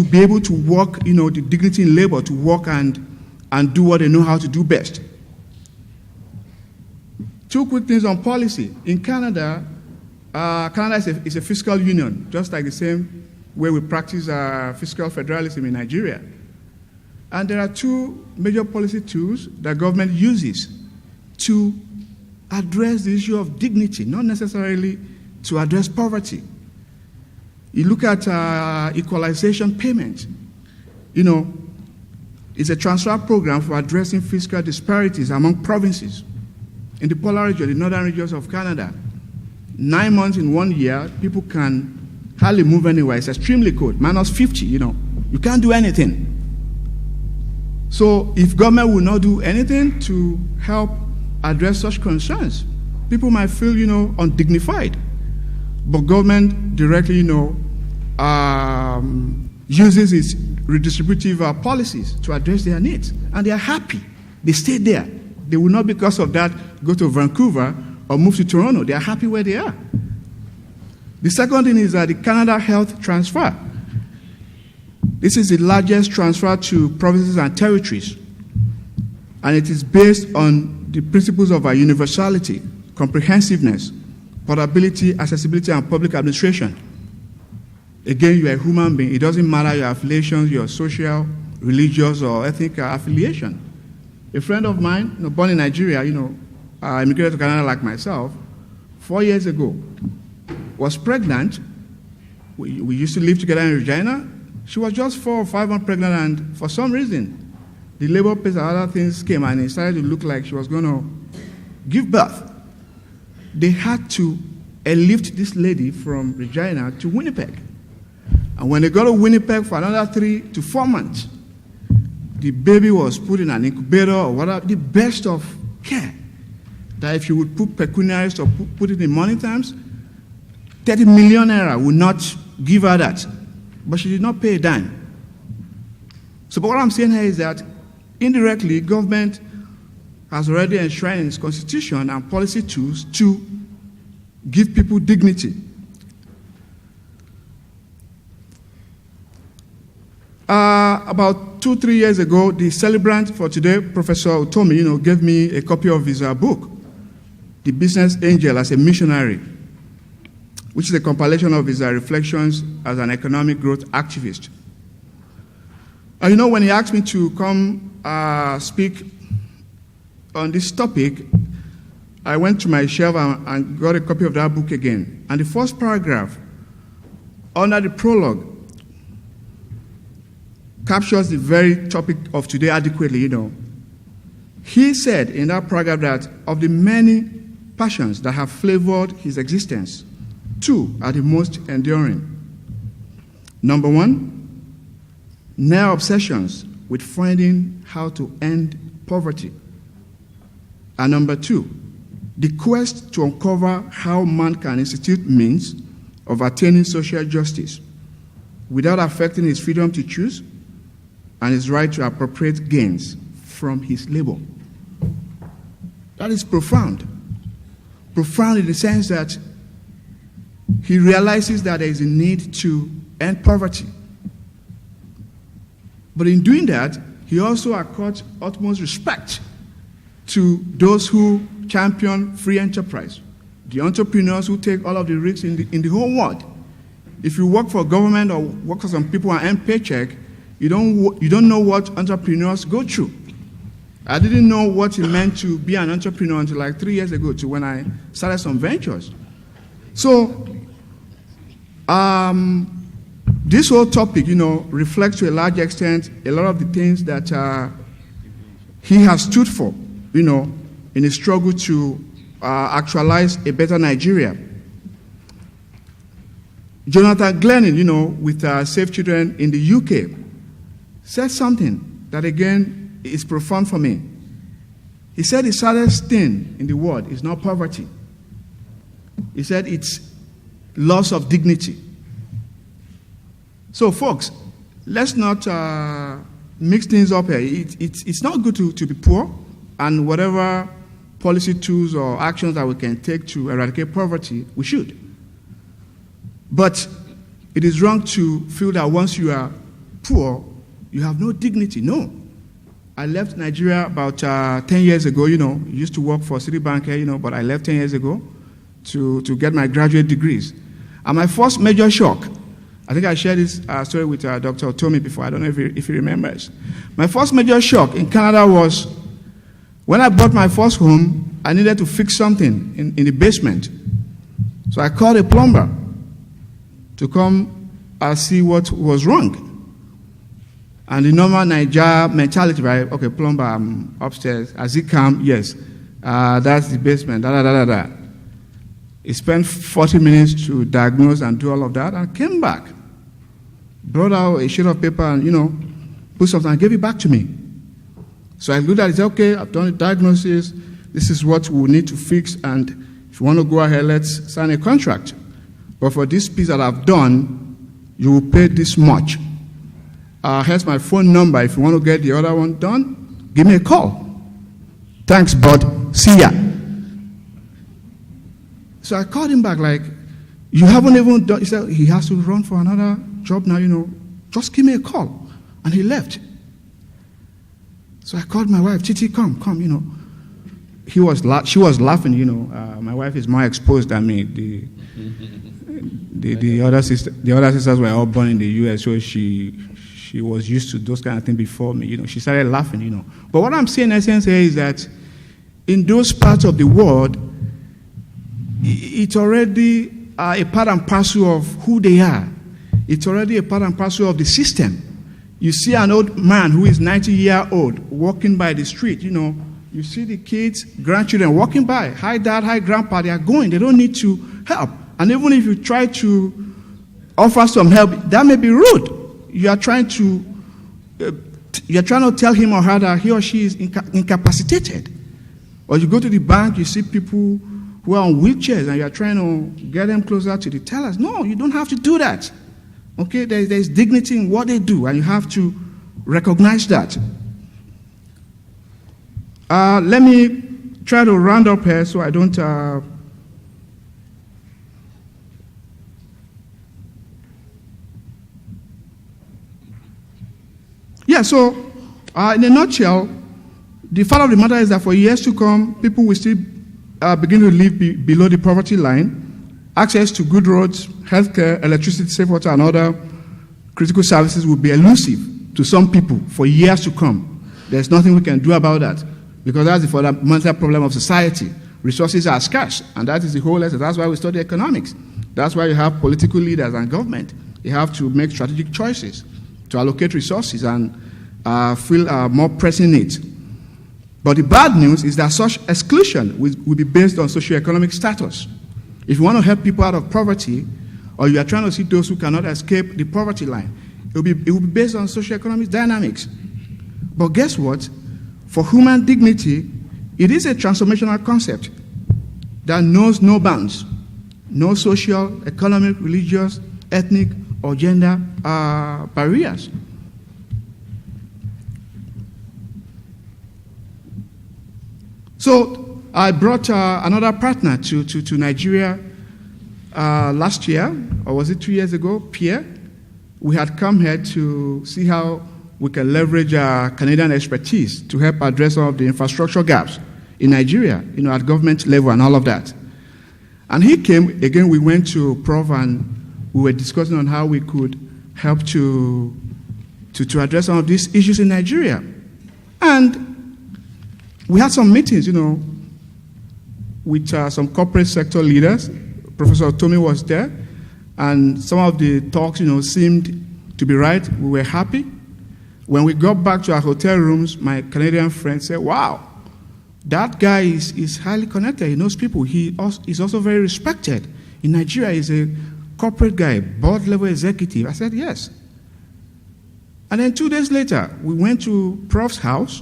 S4: be able to work, the dignity in labor, to work and do what they know how to do best. Two quick things on policy. In Canada, Canada is a fiscal union, just like the same way we practice fiscal federalism in Nigeria. And there are two major policy tools that government uses to address the issue of dignity, not necessarily to address poverty. You look at equalization payment. It's a transfer program for addressing fiscal disparities among provinces. In the polar region, the northern regions of Canada, 9 months in 1 year, people can hardly move anywhere. It's extremely cold, minus 50, You can't do anything. So if government will not do anything to help address such concerns, people might feel, undignified. But government directly, uses its redistributive policies to address their needs. And they are happy. They stay there. They will not, because of that, go to Vancouver or move to Toronto. They are happy where they are. The second thing is the Canada Health Transfer. This is the largest transfer to provinces and territories. And it is based on the principles of universality, comprehensiveness, portability, accessibility, and public administration. Again, you are a human being. It doesn't matter your affiliations, your social, religious, or ethnic affiliation. A friend of mine, born in Nigeria, immigrated to Canada like myself, 4 years ago, was pregnant. We used to live together in Regina. She was just 4 or 5 months pregnant, and for some reason, the labor pains and other things came, and it started to look like she was going to give birth. They had to airlift this lady from Regina to Winnipeg. And when they got to Winnipeg for another 3 to 4 months, the baby was put in an incubator or whatever, the best of care. That if you would put pecuniaries or put it in money terms, 30 million naira would not give her that. But she did not pay a dime. So, but what I'm saying here is that indirectly, government has already enshrined in its constitution and policy tools to give people dignity. About 2-3 years ago, the celebrant for today, Professor Utomi, gave me a copy of his book, The Business Angel as a Missionary, which is a compilation of his reflections as an economic growth activist. And when he asked me to come speak on this topic, I went to my shelf and got a copy of that book again. And the first paragraph, under the prologue, captures the very topic of today adequately, He said in that paragraph that of the many passions that have flavored his existence, 2 are the most enduring. Number 1, near obsessions with finding how to end poverty. And number 2, the quest to uncover how man can institute means of attaining social justice without affecting his freedom to choose and his right to appropriate gains from his labor. That is profound. Profound in the sense that he realizes that there is a need to end poverty. But in doing that, he also accords utmost respect to those who champion free enterprise, the entrepreneurs who take all of the risks in the whole world. If you work for government or work for some people and earn paycheck, you don't know what entrepreneurs go through. I didn't know what it meant to be an entrepreneur until like 3 years ago, to when I started some ventures. So, this whole topic, reflects to a large extent a lot of the things that he has stood for, in a struggle to actualize a better Nigeria. Jonathan Glennon, with Save Children in the UK, said something that, again, is profound for me. He said the saddest thing in the world is not poverty. He said it's loss of dignity. So, folks, let's not mix things up here. It's not good to be poor, and whatever policy tools or actions that we can take to eradicate poverty, we should. But it is wrong to feel that once you are poor, you have no dignity. No. I left Nigeria about 10 years ago, used to work for Citibank here, but I left 10 years ago to get my graduate degrees. And my first major shock, I think I shared this story with Dr. Otomi before, I don't know if he remembers. My first major shock in Canada was when I bought my first home, I needed to fix something in the basement. So I called a plumber to come see what was wrong. And the normal Niger mentality, right? Okay, plumber, I'm upstairs. As he come, yes, that's the basement, da-da-da-da-da. He spent 40 minutes to diagnose and do all of that and came back. Brought out a sheet of paper and, put something and gave it back to me. So I looked at it, said, okay, I've done the diagnosis. This is what we need to fix. And if you want to go ahead, let's sign a contract. But for this piece that I've done, you will pay this much. Here's my phone number. If you want to get the other one done, give me a call. Thanks, bud. See ya. So I called him back like, you haven't even done, he said, he has to run for another job now, just give me a call. And he left. So I called my wife, Titi, come, she was laughing, my wife is more exposed than me. The other sisters were all born in the US, so she was used to those kind of things before me, she started laughing, But what I'm saying in essence here is that in those parts of the world, it's already a part and parcel of who they are. It's already a part and parcel of the system. You see an old man who is 90-year-old walking by the street, you see the kids, grandchildren walking by. Hi, dad, hi, grandpa, they are going. They don't need to help. And even if you try to offer some help, that may be rude. You are trying to you're trying to tell him or her that he or she is incapacitated. Or you go to the bank, you see people who are on wheelchairs, and you're trying to get them closer to the tellers. No, you don't have to do that. Okay, there's dignity in what they do, and you have to recognize that. Let me try to round up here so I don't... So in a nutshell, the fact of the matter is that for years to come, people will still begin to live below the poverty line. Access to good roads, healthcare, electricity, safe water, and other critical services will be elusive to some people for years to come. There's nothing we can do about that, because that's the fundamental problem of society. Resources are scarce, and that is the whole lesson. That's why we study economics. That's why you have political leaders and government. You have to make strategic choices to allocate resources and fill more pressing needs. But the bad news is that such exclusion will be based on socioeconomic status. If you want to help people out of poverty, or you are trying to see those who cannot escape the poverty line, it will be based on socioeconomic dynamics. But guess what? For human dignity, it is a transformational concept that knows no bounds, no social, economic, religious, ethnic, or gender barriers. So I brought another partner to Nigeria last year, or was it 2 years ago, Pierre. We had come here to see how we can leverage Canadian expertise to help address some of the infrastructure gaps in Nigeria, at government level and all of that. And he came, again, we went to Prof, and we were discussing on how we could help to address some of these issues in Nigeria. And we had some meetings, with some corporate sector leaders. Professor Otomi was there, and some of the talks, seemed to be right. We were happy. When we got back to our hotel rooms, my Canadian friend said, wow, that guy is highly connected. He knows people. He is also very respected. In Nigeria, he's a corporate guy, board-level executive. I said, yes. And then 2 days later, we went to Prof's house.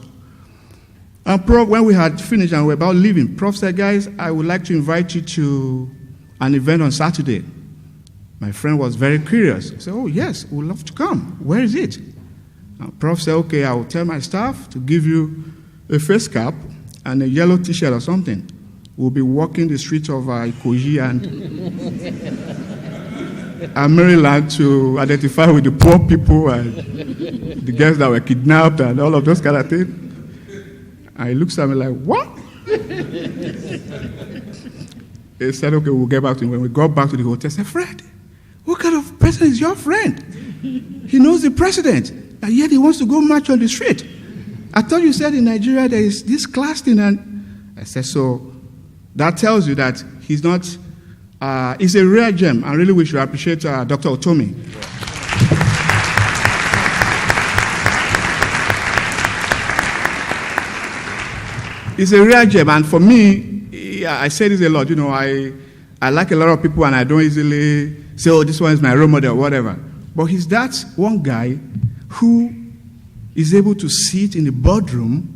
S4: And Prof, when we had finished and we were about leaving, Prof said, guys, I would like to invite you to an event on Saturday. My friend was very curious. He said, oh, yes, we'd love to come. Where is it? And Prof said, okay, I will tell my staff to give you a face cap and a yellow T-shirt or something. We'll be walking the streets of Ikoji and Maryland to identify with the poor people and the girls that were kidnapped and all of those kind of things. And he looks at me like, what? He said, okay, we'll get back to him. When we got back to the hotel, I said, Fred, what kind of person is your friend? He knows the president, and yet he wants to go march on the street. I thought you said in Nigeria there is this class thing. And I said, so that tells you that he's not, he's a rare gem, and really we should appreciate Dr. Otomi. It's a rare gem, and for me, I say this a lot, I like a lot of people and I don't easily say, oh, this one is my role model or whatever. But he's that one guy who is able to sit in the boardroom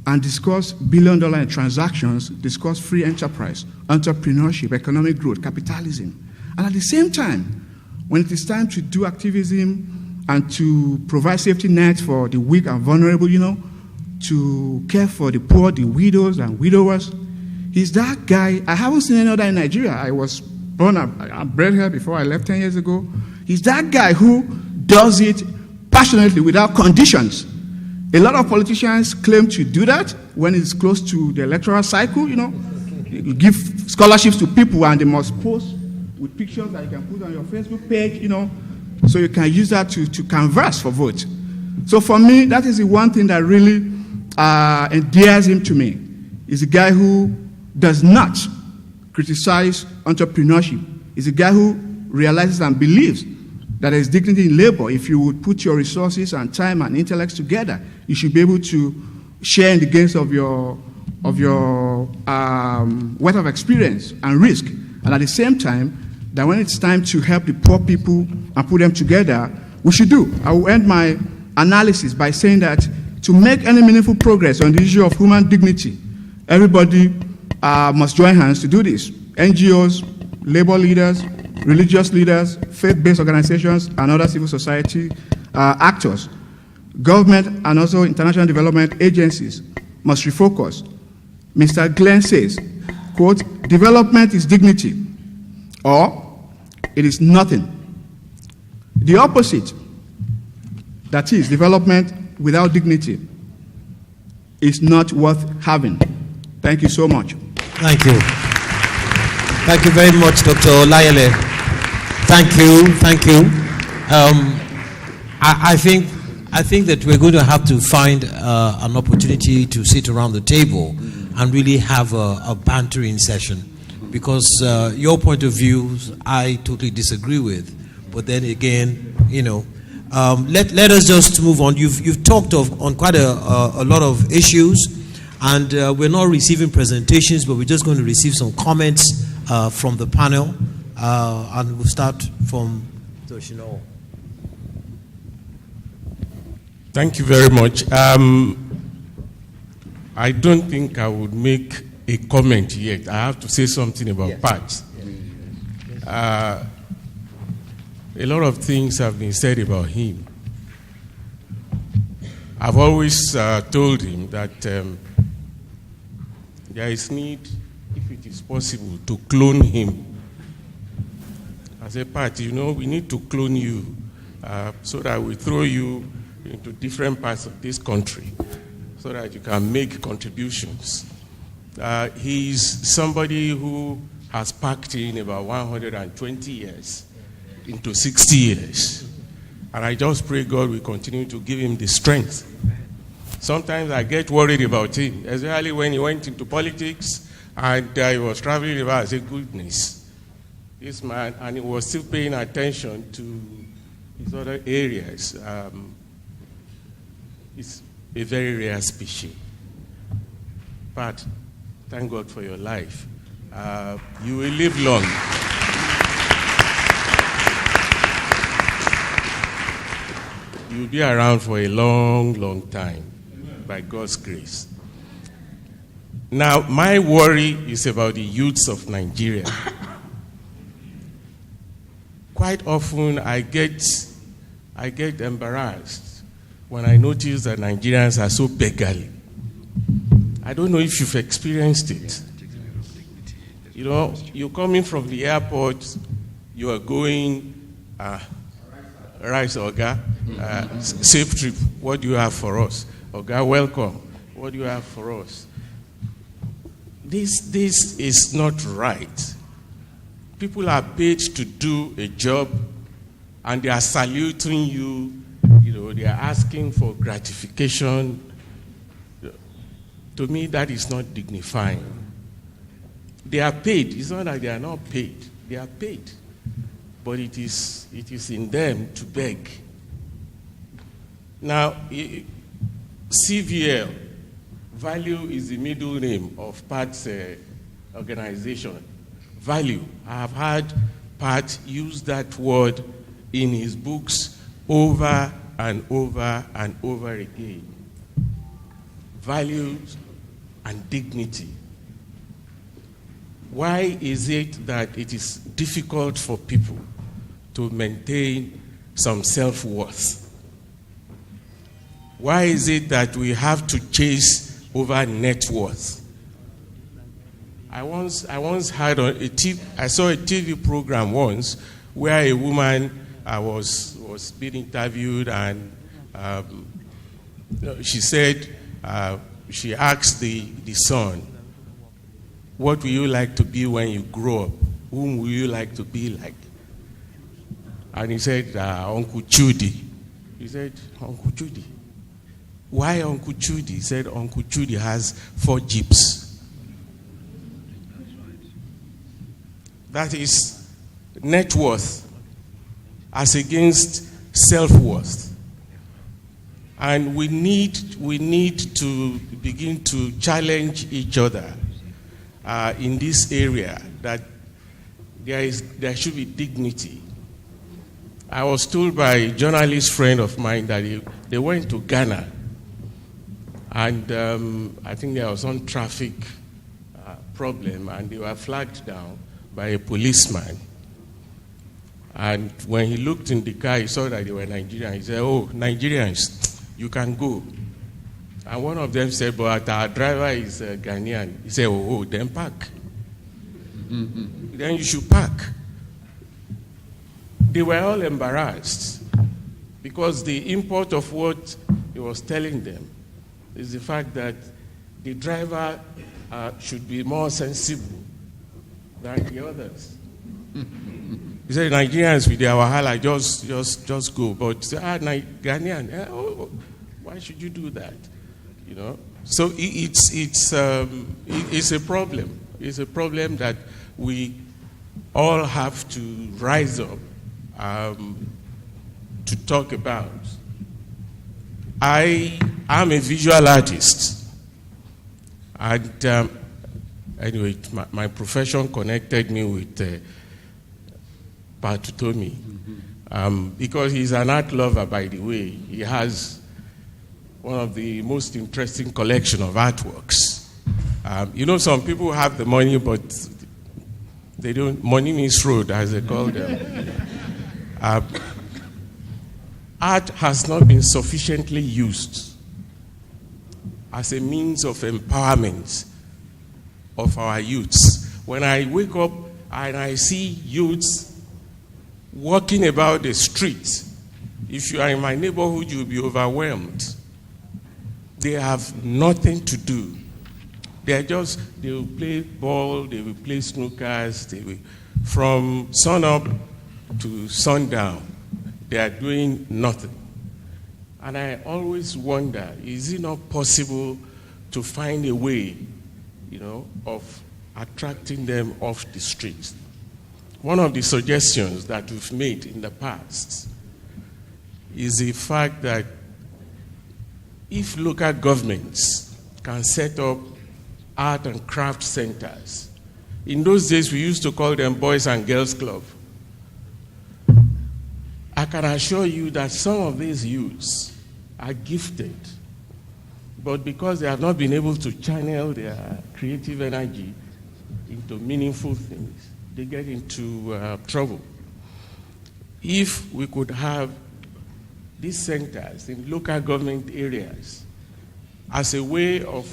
S4: and discuss billion-dollar transactions, discuss free enterprise, entrepreneurship, economic growth, capitalism. And at the same time, when it is time to do activism and to provide safety nets for the weak and vulnerable, to care for the poor, the widows and widowers, he's that guy. I haven't seen any other in Nigeria. I was born up, I bred here before I left 10 years ago. He's that guy who does it passionately without conditions. A lot of politicians claim to do that when it's close to the electoral cycle, You give scholarships to people and they must post with pictures that you can put on your Facebook page, so you can use that to canvass for votes. So for me, that is the one thing that really endears him to me. He's a guy who does not criticize entrepreneurship. He's a guy who realizes and believes that there is dignity in labor. If you would put your resources and time and intellect together, you should be able to share in the gains of your wealth of experience and risk. And at the same time, that when it's time to help the poor people and put them together, we should do. I will end my analysis by saying that to make any meaningful progress on the issue of human dignity, everybody must join hands to do this. NGOs, labor leaders, religious leaders, faith-based organizations, and other civil society actors. Government and also international development agencies must refocus. Mr. Glenn says, quote, development is dignity, or it is nothing. The opposite, that is, development without dignity, is not worth having. Thank you so much.
S3: Thank you. Thank you very much, Dr. Olayele. Thank you. I think that we're going to have to find an opportunity to sit around the table and really have a bantering session, because your point of view I totally disagree with. But then again, let us just move on. You've talked on quite a lot of issues, and we're not receiving presentations, but we're just going to receive some comments from the panel, and we'll start from Toshino.
S5: Thank you very much. I don't think I would make a comment yet. I have to say something about parts. A lot of things have been said about him. I've always told him that there is need, if it is possible, to clone him. As a party, we need to clone you so that we throw you into different parts of this country so that you can make contributions. He's somebody who has packed in about 120 years into 60 years. And I just pray God will continue to give him the strength. Sometimes I get worried about him, especially when he went into politics and he was traveling about. I say, goodness, this man, and he was still paying attention to his other areas. It's a very rare species. But thank God for your life. You will live long. You'll be around for a long, long time, by God's grace. Now, my worry is about the youths of Nigeria. Quite often, I get embarrassed when I notice that Nigerians are so beggarly. I don't know if you've experienced it. You're coming from the airport, you are going, Rice, Oga, safe trip, what do you have for us? Oga, welcome, what do you have for us? This is not right. People are paid to do a job, and they are saluting you, they are asking for gratification. To me, that is not dignifying. They are paid. It's not that they are not paid. They are paid. But it is in them to beg. Now, CVL, value is the middle name of Pat's organization. Value. I have heard Pat use that word in his books over and over and over again. Values and dignity. Why is it that it is difficult for people to maintain some self-worth? Why is it that we have to chase over net worth? I once heard on I saw a TV program once where a woman was being interviewed, and she said, she asked the son, what will you like to be when you grow up? Whom will you like to be like? And he said, Uncle Chudi. He said, Uncle Chudi. Why Uncle Chudi? He said, Uncle Chudi has 4 jeeps. That is net worth as against self-worth. And we need to begin to challenge each other in this area, that there should be dignity. I was told by a journalist friend of mine that they went to Ghana, and I think there was some traffic problem, and they were flagged down by a policeman. And when he looked in the car, he saw that they were Nigerians. He said, "Oh, Nigerians, you can go." And one of them said, "But our driver is Ghanaian." He said, "Oh, then park. Then you should park." They were all embarrassed because the import of what he was telling them is the fact that the driver should be more sensible than the others. He said, "Nigerians with their wahala, just go." But say, Ghanaian, why should you do that? You know. So it's a problem. It's a problem that we all have to rise up to talk about. I am a visual artist, and anyway, my profession connected me with Patutomi, because he's an art lover, by the way. He has one of the most interesting collection of artworks. You know, some people have the money, but they don't. Money means road, as they call them. Art has not been sufficiently used as a means of empowerment of our youths. When I wake up and I see youths walking about the street, if you are in my neighborhood, you'll be overwhelmed. They have nothing to do. They will play ball, they will play snookers, from sun up to sundown, they are doing nothing. And I always wonder, is it not possible to find a way, of attracting them off the streets? One of the suggestions that we've made in the past is the fact that if local governments can set up art and craft centers, in those days we used to call them Boys and Girls Club, I can assure you that some of these youths are gifted, but because they have not been able to channel their creative energy into meaningful things, they get into trouble. If we could have these centers in local government areas as a way of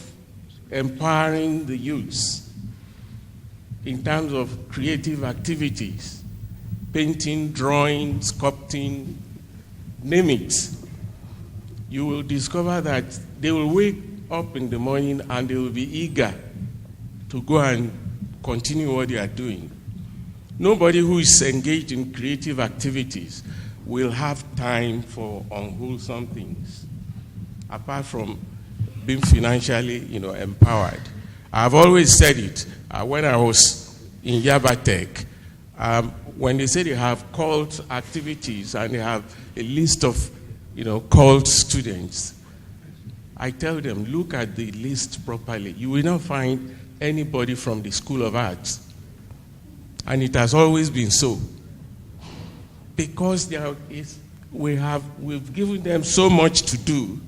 S5: empowering the youths in terms of creative activities, painting, drawing, sculpting, name it, you will discover that they will wake up in the morning and they will be eager to go and continue what they are doing. Nobody who is engaged in creative activities will have time for unwholesome things, apart from being financially, empowered. I've always said it when I was in Yabatech. When they say they have cult activities and they have a list of, cult students, I tell them, look at the list properly. You will not find anybody from the School of Arts. And it has always been so. Because we've given them so much to do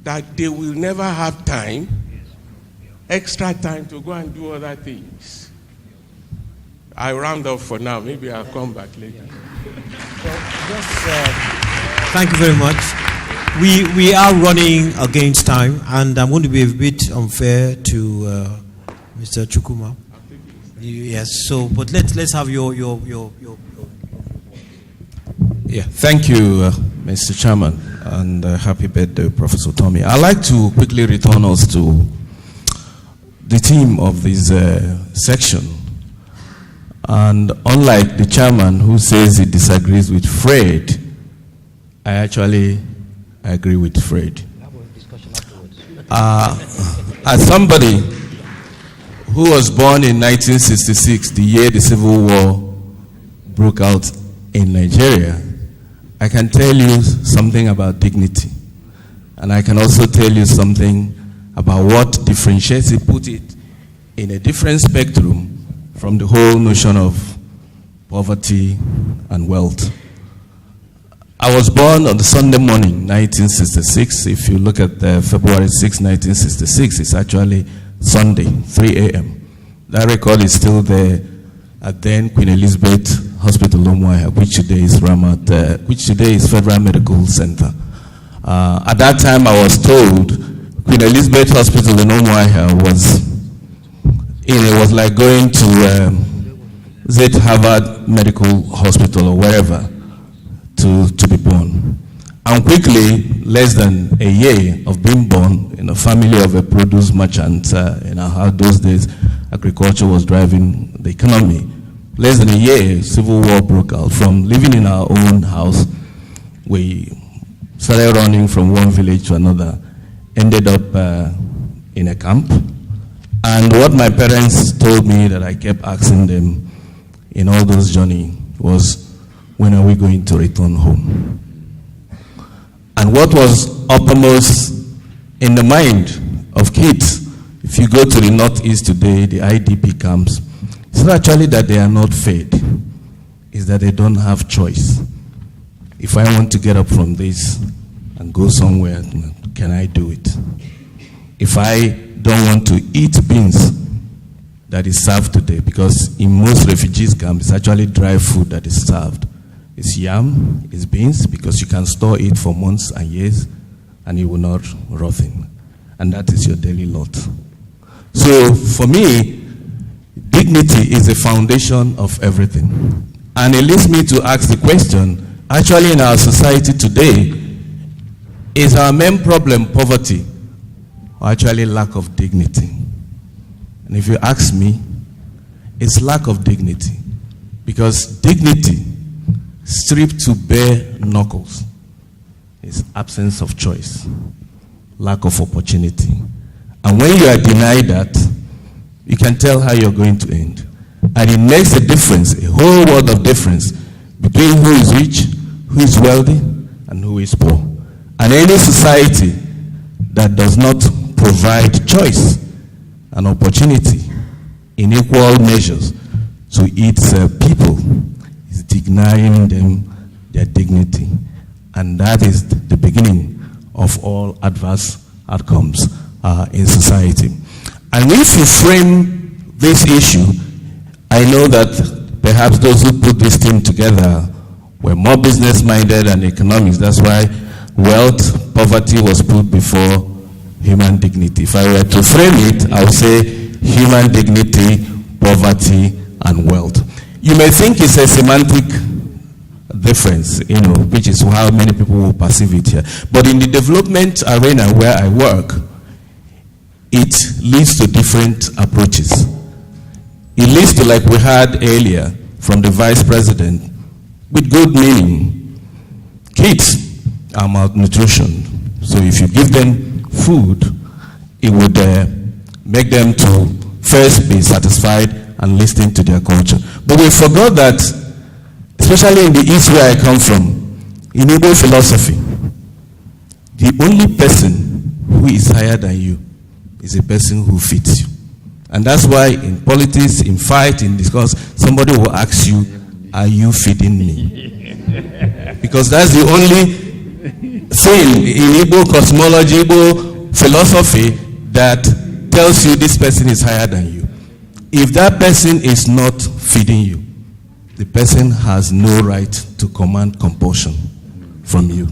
S5: that they will never have time, extra time to go and do other things. I'll round up for now. Maybe I'll come back later.
S3: Thank you very much. We are running against time, and I'm going to be a bit unfair to Mr. Chukwuma. Yes. So, but let's have your.
S6: Yeah. Thank you, Mr. Chairman, and happy birthday, Professor Tommy. I'd like to quickly return us to the theme of this section. And unlike the chairman who says he disagrees with Fred, I actually agree with Fred. As somebody who was born in 1966, the year the Civil War broke out in Nigeria, I can tell you something about dignity. And I can also tell you something about what differentiates it, put it in a different spectrum from the whole notion of poverty and wealth. I was born on the Sunday morning, 1966. If you look at February 6, 1966, it's actually Sunday, 3 a.m. That record is still there at then Queen Elizabeth Hospital, Umuahia, which today is Federal Medical Center. At that time, I was told Queen Elizabeth Hospital in Umuahia was like going to Harvard Medical Hospital or wherever to be born. And quickly, less than a year of being born in a family of a produce merchant, how those days agriculture was driving the economy. Less than a year, civil war broke out. From living in our own house, we started running from one village to another, ended up in a camp. And what my parents told me that I kept asking them in all those journeys was, when are we going to return home? And what was uppermost in the mind of kids, if you go to the Northeast today, the IDP camps, it's not actually that they are not fed, it's that they don't have choice. If I want to get up from this and go somewhere, can I do it? If I don't want to eat beans that is served today, because in most refugees camps, it's actually dry food that is served. It's yam, it's beans, because you can store it for months and years, and it will not rotten. And that is your daily lot. So for me, dignity is the foundation of everything. And it leads me to ask the question, actually in our society today, is our main problem poverty, or actually lack of dignity? And if you ask me, it's lack of dignity. Because dignity, stripped to bare knuckles, is absence of choice, lack of opportunity. And when you are denied that, you can tell how you're going to end. And it makes a difference, a whole world of difference, between who is rich, who is wealthy, and who is poor. And any society that does not provide choice and opportunity in equal measures to its people is denying them their dignity. And that is the beginning of all adverse outcomes in society. And if you frame this issue, I know that perhaps those who put this team together were more business-minded than economics. That's why wealth, poverty was put before human dignity. If I were to frame it, I would say human dignity, poverty, and wealth. You may think it's a semantic difference, which is how many people will perceive it here. But in the development arena where I work, it leads to different approaches. It leads to, like we had earlier from the vice president, with good meaning. Kids are malnutrition. So if you give them food, it would make them to first be satisfied and listen to their culture. But we forgot that, especially in the East where I come from, in Igbo philosophy, the only person who is higher than you is a person who feeds you. And that's why in politics, in fight, in discourse, somebody will ask you, are you feeding me? Because that's the only thing in Igbo cosmology, Igbo philosophy, that tells you this person is higher than you. If that person is not feeding you, the person has no right to command compulsion from you.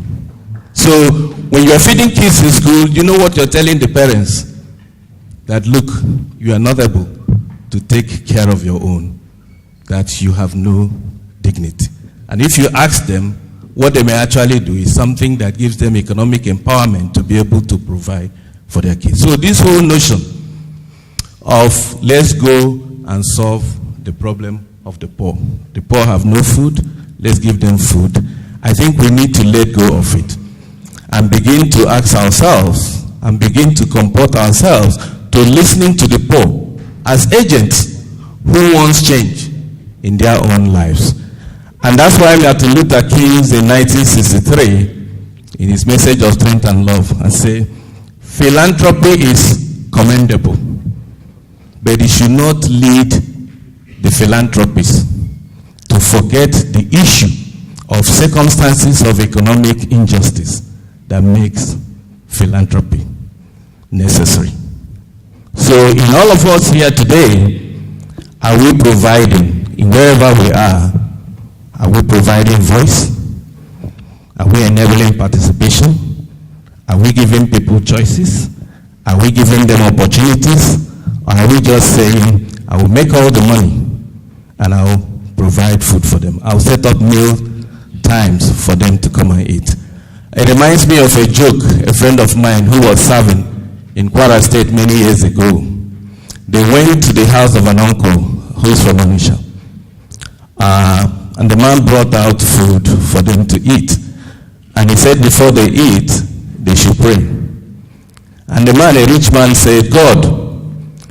S6: So when you are feeding kids in school, you know what you're telling the parents? That look, you are not able to take care of your own, that you have no dignity. And if you ask them, what they may actually do is something that gives them economic empowerment to be able to provide for their kids. So this whole notion of let's go and solve the problem of the poor. The poor have no food, let's give them food. I think we need to let go of it and begin to ask ourselves and begin to comport ourselves to listening to the poor as agents who wants change in their own lives. And that's why Martin Luther King in 1963, in his message of strength and love, and say, philanthropy is commendable, but it should not lead the philanthropist to forget the issue of circumstances of economic injustice that makes philanthropy necessary. So in all of us here today, are we providing, in wherever we are we providing voice? Are we enabling participation? Are we giving people choices? Are we giving them opportunities? Or are we just saying, I will make all the money and I'll provide food for them. I'll set up meal times for them to come and eat. It reminds me of a joke, a friend of mine who was serving in Kwara State many years ago. They went to the house of an uncle who's from Onitsha. And the man brought out food for them to eat. And he said before they eat, they should pray. And the man, a rich man, said, God,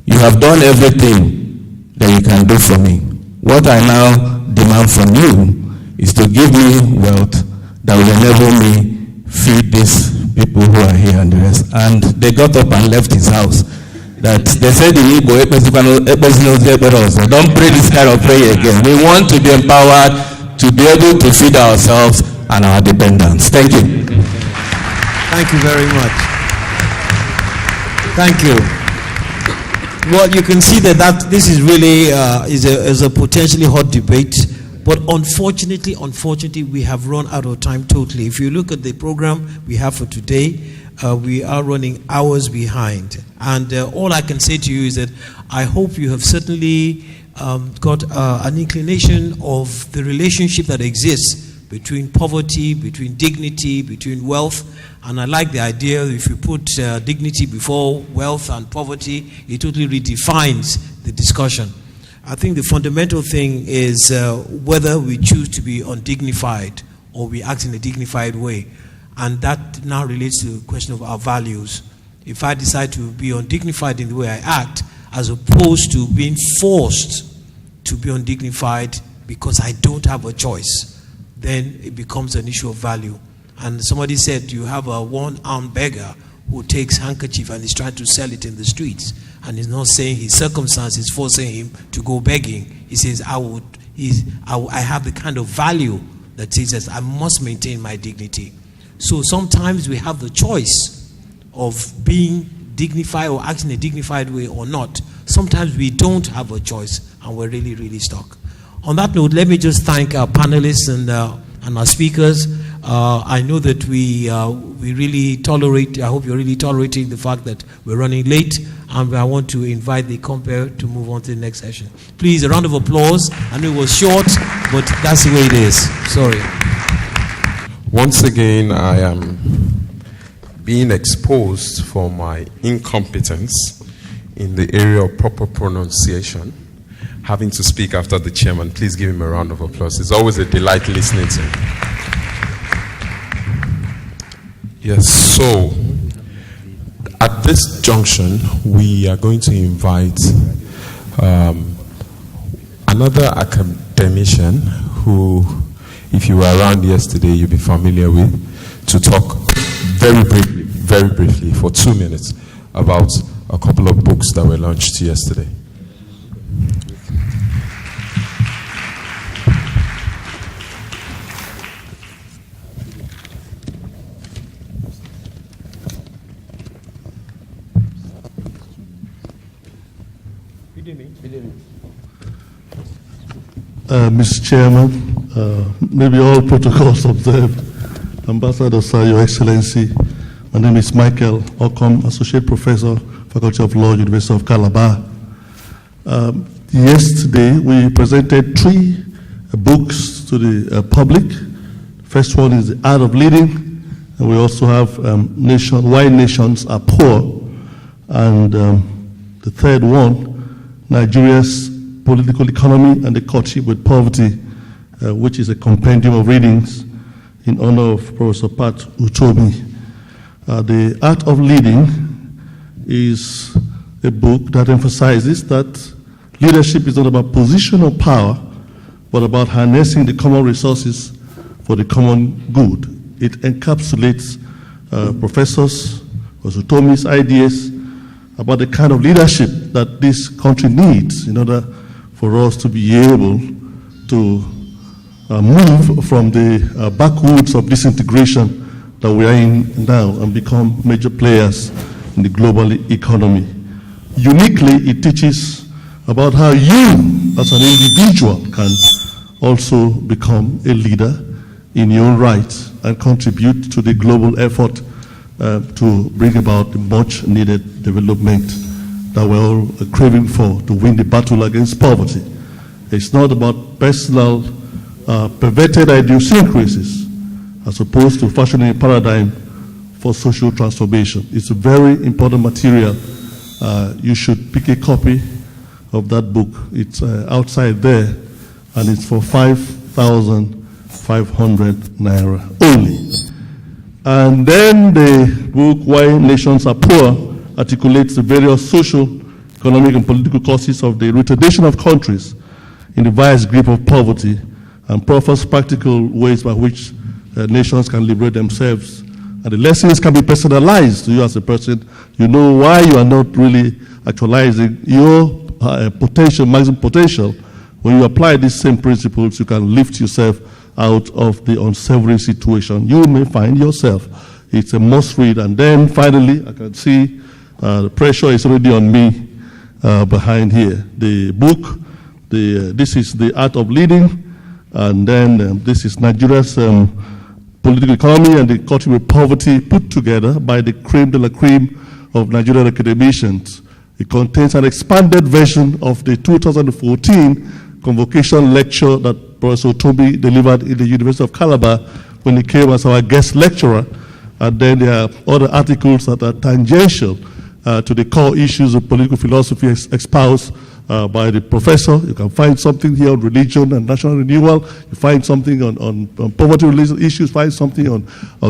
S6: you have done everything that you can do for me. What I now demand from you is to give me wealth that will enable me feed these people who are here and the rest. And they got up and left his house. That they said in Igbo, don't pray this kind of prayer again. We want to be empowered to be able to feed ourselves and our dependents. Thank you.
S3: Thank you very much. Thank you. Well, you can see that this is really is a potentially hot debate, but unfortunately, we have run out of time totally. If you look at the program we have for today, we are running hours behind. And all I can say to you is that I hope you have certainly got an inclination of the relationship that exists between poverty, between dignity, between wealth. And I like the idea that if you put dignity before wealth and poverty, it totally redefines the discussion. I think the fundamental thing is whether we choose to be undignified or we act in a dignified way. And that now relates to the question of our values. If I decide to be undignified in the way I act, as opposed to being forced to be undignified because I don't have a choice, then it becomes an issue of value. And somebody said you have a one-armed beggar who takes handkerchief and is trying to sell it in the streets, and he's not saying his circumstances forcing him to go begging. He says, I have the kind of value that says I must maintain my dignity. So sometimes we have the choice of being dignified or acting in a dignified way or not. Sometimes we don't have a choice and we're really, really stuck. On that note, let me just thank our panelists and our speakers. I know that we really tolerate, I hope you're really tolerating the fact that we're running late, and I want to invite the compere to move on to the next session. Please, a round of applause. I know it was short, but that's the way it is. Sorry.
S7: Once again, I am being exposed for my incompetence in the area of proper pronunciation, having to speak after the chairman. Please give him a round of applause. It's always a delight listening to him. Yes, so at this junction, we are going to invite another academician who, if you were around yesterday, you'll be familiar with, to talk very briefly, for 2 minutes about a couple of books that were launched yesterday.
S8: Mr. Chairman, maybe all protocols observed. Ambassador Sir, Your Excellency, my name is Michael Okom, Associate Professor, Faculty of Law, University of Calabar. Yesterday, we presented 3 books to the public. First one is The Art of Leading, and we also have Why Nations Are Poor, and the third one, Nigeria's Political Economy and the Courtship with Poverty, which is a compendium of readings in honor of Professor Pat Utomi. The Art of Leading is a book that emphasizes that leadership is not about positional power, but about harnessing the common resources for the common good. It encapsulates Professor Utomi's ideas about the kind of leadership that this country needs in order for us to be able to move from the backwoods of disintegration that we are in now and become major players in the global economy. Uniquely, it teaches about how you, as an individual, can also become a leader in your own right and contribute to the global effort to bring about the much needed development that we're all craving for to win the battle against poverty. It's not about personal perverted idiosyncrasies as opposed to fashioning a paradigm for social transformation. It's a very important material. You should pick a copy of that book. It's outside there, and it's for 5,500 naira only. And then the book, Why Nations Are Poor, articulates the various social, economic, and political causes of the retardation of countries in the vice grip of poverty and proffers practical ways by which nations can liberate themselves. And the lessons can be personalized to you as a person. You know why you are not really actualizing your potential, maximum potential. When you apply these same principles, you can lift yourself out of the unsavory situation you may find yourself. It's a must read. And then finally, I can see the pressure is already on me behind here. The book, this is The Art of Leading, and then this is Nigeria's political economy and the country with poverty put together by the creme de la creme of Nigerian academicians. It contains an expanded version of the 2014 convocation lecture that Professor Toby delivered in the University of Calabar when he came as our guest lecturer. And then there are other articles that are tangential to the core issues of political philosophy espoused by the professor. You can find something here on religion and national renewal. You find something on poverty-related issues, find something on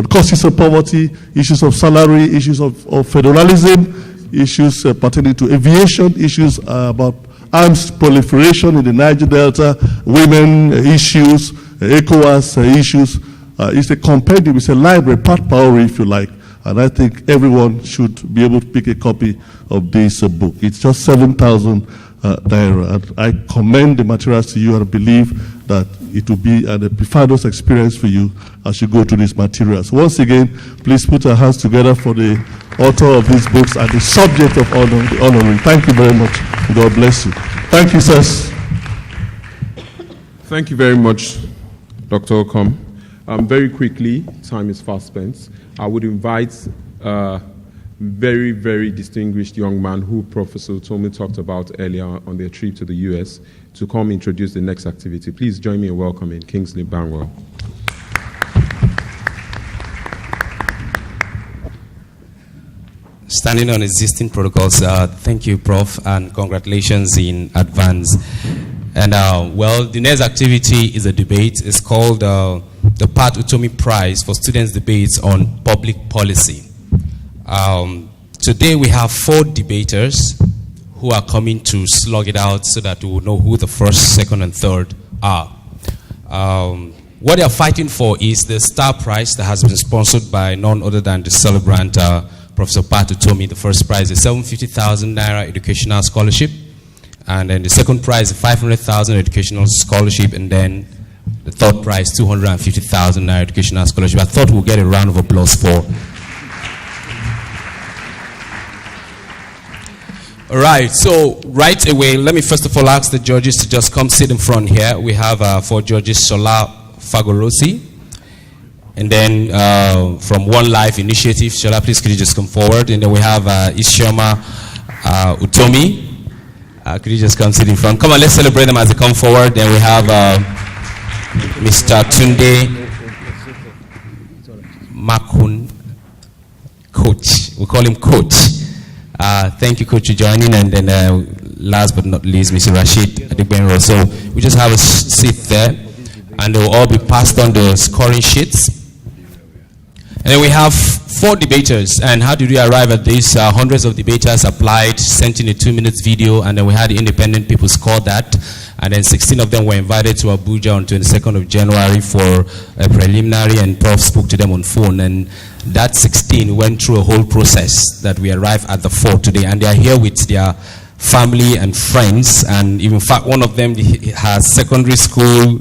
S8: causes of poverty, issues of salary, issues of federalism, issues pertaining to aviation, issues about arms proliferation in the Niger Delta, women issues, ECOWAS issues. It's a compendium, it's a library, part power if you like. And I think everyone should be able to pick a copy of this book. It's just 7,000 naira. And I commend the materials to you and believe that it will be an epiphanous experience for you as you go to these materials. Once again, please put our hands together for the author of these books and the subject of honor, the honoring. Thank you very much. God bless you. Thank you, sirs.
S7: Thank you very much, Dr. Okom. Very quickly, time is fast spent. I would invite a very, very distinguished young man who Professor Tomi talked about earlier on their trip to the US to come introduce the next activity. Please join me in welcoming Kingsley Banwell.
S9: Standing on existing protocols, thank you, Prof, and congratulations in advance. And well, the next activity is a debate. It's called the Pat Utomi Prize for Students' Debates on Public Policy. Today we have 4 debaters who are coming to slug it out so that we will know who the first, second, and third are. What they are fighting for is the Star Prize that has been sponsored by none other than the celebrant Professor Pat Utomi. The first prize is 750,000 naira educational scholarship, and then the second prize is 500,000 educational scholarship, and then the third prize 250,000 naira educational scholarship. I thought we'll get a round of applause for. All right, so right away, let me first of all ask the judges to just come sit in front here. We have 4 judges, Shola Fagorosi, and then from One Life Initiative, Shola, please could you just come forward? And then we have Isioma Utomi. Could you just come sit in front? Come on, let's celebrate them as they come forward. Then we have Mr. Tunde Makun, Coach. We call him Coach. Thank you, Coach, for joining. And then last but not least, Mr. Rashid Adegbenro. So we just have a seat there, and they will all be passed on the scoring sheets. And then we have 4 debaters. And how did we arrive at this? Hundreds of debaters applied, sent in a 2-minute video, and then we had the independent people score that. And then 16 of them were invited to Abuja on 22nd of January for a preliminary, and Prof spoke to them on phone. And that 16 went through a whole process that we arrived at the 4 today. And they are here with their family and friends. And in fact, one of them has secondary school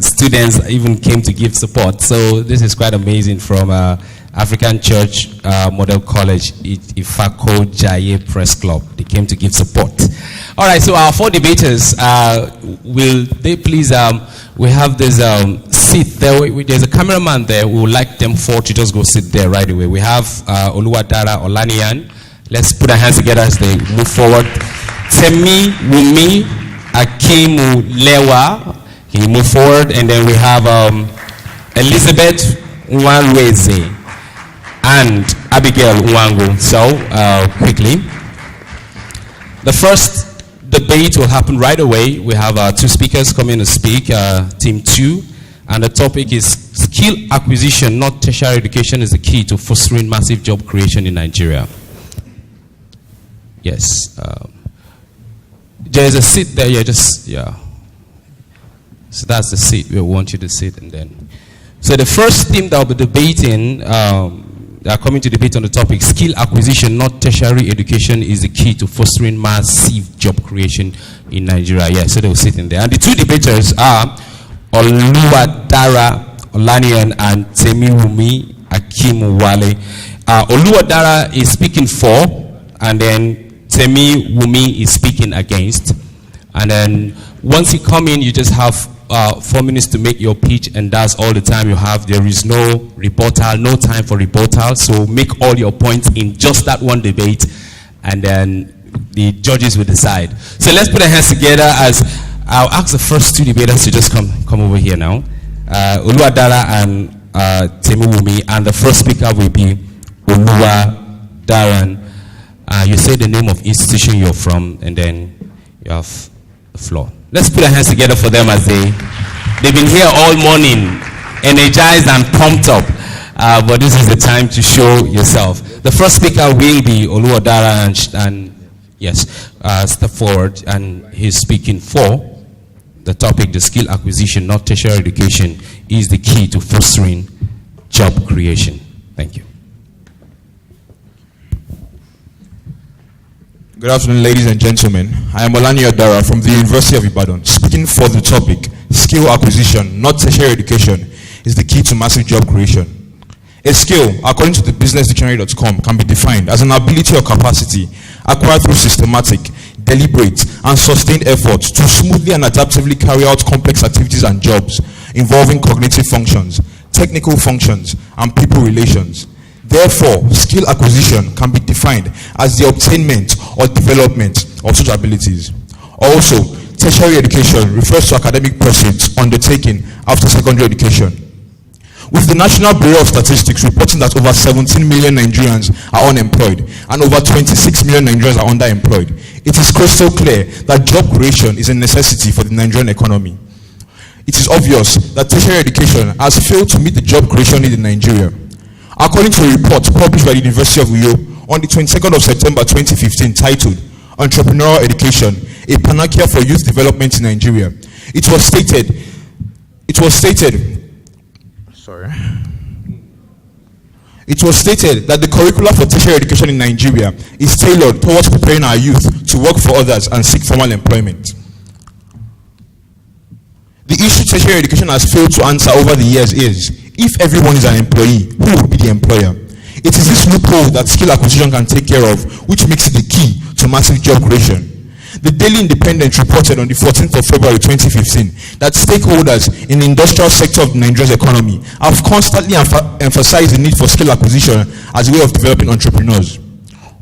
S9: students even came to give support. So this is quite amazing from African Church Model College, Ifako Jaye Press Club. They came to give support. All right, so our 4 debaters, will they please, we have this seat there. There's a cameraman there. We would like them 4 to just go sit there right away. We have Oluwadara Olaniyan. Let's put our hands together as they move forward. Temi Wumi Akimu Lewa. He move forward. And then we have Elizabeth Nwanweze and Abigail Nwangu. So, quickly. The first debate will happen right away. We have 2 speakers coming to speak, team 2. And the topic is skill acquisition, not tertiary education, is the key to fostering massive job creation in Nigeria. Yes. There's a seat there. Yeah. So that's the seat we want you to sit, and then. So the first team that will be debating, they are coming to debate on the topic skill acquisition, not tertiary education, is the key to fostering massive job creation in Nigeria. Yeah, so they will sit in there. And the 2 debaters are Oluwadara Olaniyan and Temiwumi Akimuwale. Oluwadara is speaking for, and then Temiwumi is speaking against. And then once you come in, you just have 4 minutes to make your pitch, and that's all the time you have. There is no rebuttal, no time for rebuttal. So make all your points in just that one debate, and then the judges will decide. So let's put our hands together as I'll ask the first 2 debaters to just come over here now. Oluwadara and Temiwumi, and the first speaker will be Oluwadara. You say the name of institution you're from, and then you have the floor. Let's put our hands together for them as they've been here all morning, energized and pumped up. But this is the time to show yourself. The first speaker will be Oluwadara, and yes, step forward, and he's speaking for the topic, the skill acquisition, not tertiary education, is the key to fostering job creation. Thank you.
S10: Good afternoon, ladies and gentlemen. I am Oluwadara from the University of Ibadan, speaking for the topic, skill acquisition, not tertiary education, is the key to massive job creation. A skill, according to the businessdictionary.com, can be defined as an ability or capacity acquired through systematic, deliberate, and sustained efforts to smoothly and adaptively carry out complex activities and jobs involving cognitive functions, technical functions, and people relations. Therefore, skill acquisition can be defined as the obtainment or development of such abilities. Also, tertiary education refers to academic pursuits undertaken after secondary education. With the National Bureau of Statistics reporting that over 17 million Nigerians are unemployed and over 26 million Nigerians are underemployed, it is crystal clear that job creation is a necessity for the Nigerian economy. It is obvious that tertiary education has failed to meet the job creation need in Nigeria. According to a report published by the University of Uyo on the 22nd of September 2015 titled Entrepreneurial Education, a Panacea for Youth Development in Nigeria, it was stated that the curricula for tertiary education in Nigeria is tailored towards preparing our youth to work for others and seek formal employment. The issue tertiary education has failed to answer over the years is, if everyone is an employee, who will be the employer? It is this loophole that skill acquisition can take care of, which makes it the key to massive job creation. The Daily Independent reported on the 14th of February 2015 that stakeholders in the industrial sector of Nigeria's economy have constantly emphasized the need for skill acquisition as a way of developing entrepreneurs.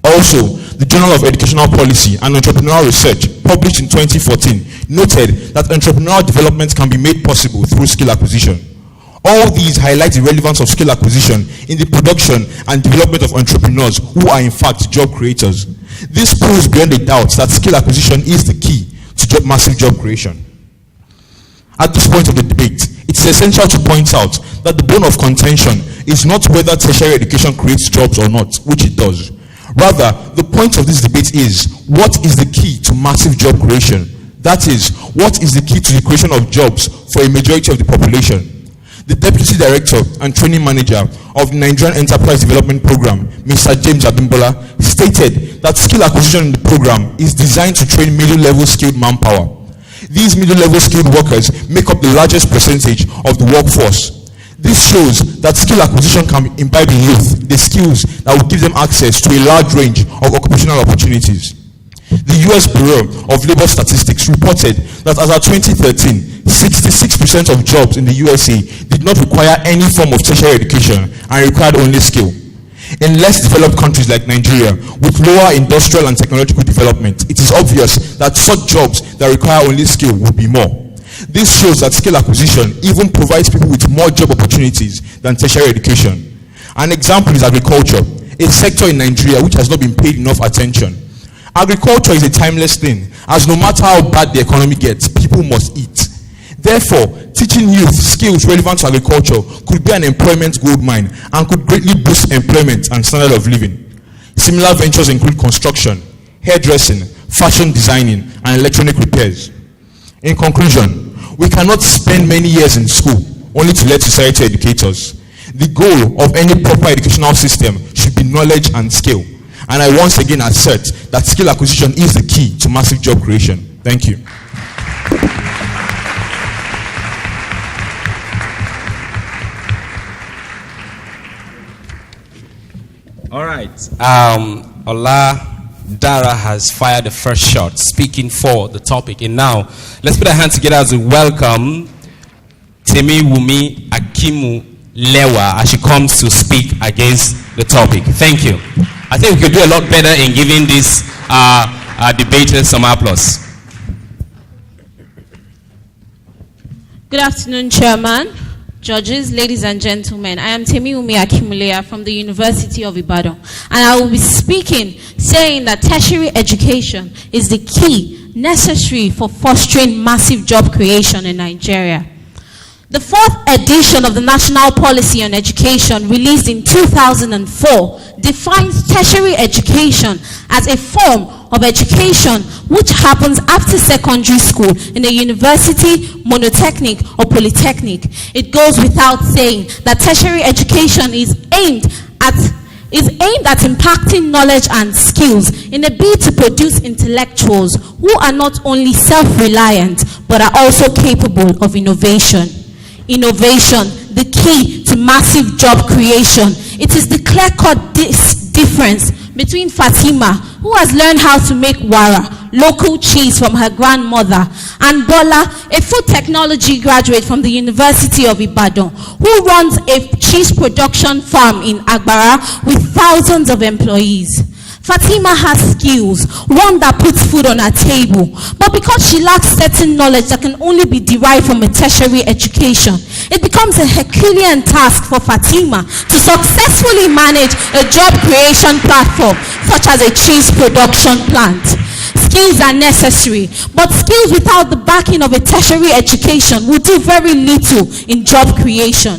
S10: Also, the Journal of Educational Policy and Entrepreneurial Research, published in 2014, noted that entrepreneurial development can be made possible through skill acquisition. All these highlight the relevance of skill acquisition in the production and development of entrepreneurs who are in fact job creators. This proves beyond a doubt that skill acquisition is the key to massive job creation. At this point of the debate, it is essential to point out that the bone of contention is not whether tertiary education creates jobs or not, which it does. Rather, the point of this debate is, what is the key to massive job creation? That is, what is the key to the creation of jobs for a majority of the population? The Deputy Director and Training Manager of the Nigerian Enterprise Development Program, Mr. James Abimbola, stated that skill acquisition in the program is designed to train middle-level skilled manpower. These middle-level skilled workers make up the largest percentage of the workforce. This shows that skill acquisition can imbibe in youth the skills that will give them access to a large range of occupational opportunities. The US Bureau of Labor Statistics reported that as of 2013, 66% of jobs in the USA did not require any form of tertiary education and required only skill. In less developed countries like Nigeria, with lower industrial and technological development, it is obvious that such jobs that require only skill will be more. This shows that skill acquisition even provides people with more job opportunities than tertiary education. An example is agriculture, a sector in Nigeria which has not been paid enough attention. Agriculture is a timeless thing, as no matter how bad the economy gets, people must eat. Therefore, teaching youth skills relevant to agriculture could be an employment goldmine and could greatly boost employment and standard of living. Similar ventures include construction, hairdressing, fashion designing, and electronic repairs. In conclusion, we cannot spend many years in school only to let society educate us. The goal of any proper educational system should be knowledge and skill. And I once again assert that skill acquisition is the key to massive job creation. Thank you.
S9: All right. Ola Dara has fired the first shot, speaking for the topic. And now, let's put our hands together as we welcome Temi Wumi Akimu Lewa as she comes to speak against the topic. Thank you. I think we could do a lot better in giving these debaters some applause.
S11: Good afternoon, Chairman, judges, ladies and gentlemen. I am Temi Wumi Akimu Lewa from the University of Ibadan, and I will be speaking saying that tertiary education is the key necessary for fostering massive job creation in Nigeria. The fourth edition of the National Policy on Education, released in 2004, defines tertiary education as a form of education which happens after secondary school in a university, monotechnic, or polytechnic. It goes without saying that tertiary education is aimed at impacting knowledge and skills in a bid to produce intellectuals who are not only self-reliant but are also capable of innovation. Innovation, the key to massive job creation. It is the clear-cut difference between Fatima, who has learned how to make wara, local cheese from her grandmother, and Bola, a food technology graduate from the University of Ibadan, who runs a cheese production farm in Agbara with thousands of employees. Fatima has skills, one that puts food on her table, but because she lacks certain knowledge that can only be derived from a tertiary education, it becomes a Herculean task for Fatima to successfully manage a job creation platform such as a cheese production plant. Skills are necessary, but skills without the backing of a tertiary education will do very little in job creation.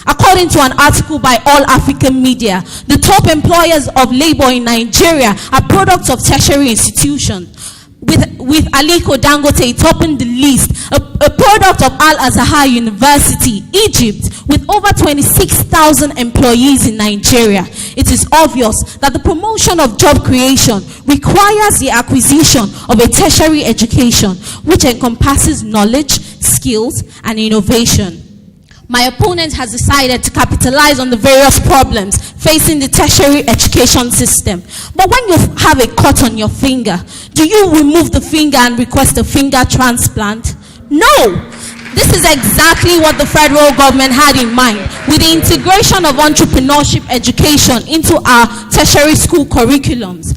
S11: According to an article by All African Media, the top employers of labor in Nigeria are products of tertiary institutions, with Aliko Dangote topping the list, a product of Al-Azhar University, Egypt, with over 26,000 employees in Nigeria. It is obvious that the promotion of job creation requires the acquisition of a tertiary education which encompasses knowledge, skills, and innovation. My opponent has decided to capitalize on the various problems facing the tertiary education system. But when you have a cut on your finger, do you remove the finger and request a finger transplant? No! This is exactly what the federal government had in mind with the integration of entrepreneurship education into our tertiary school curriculums.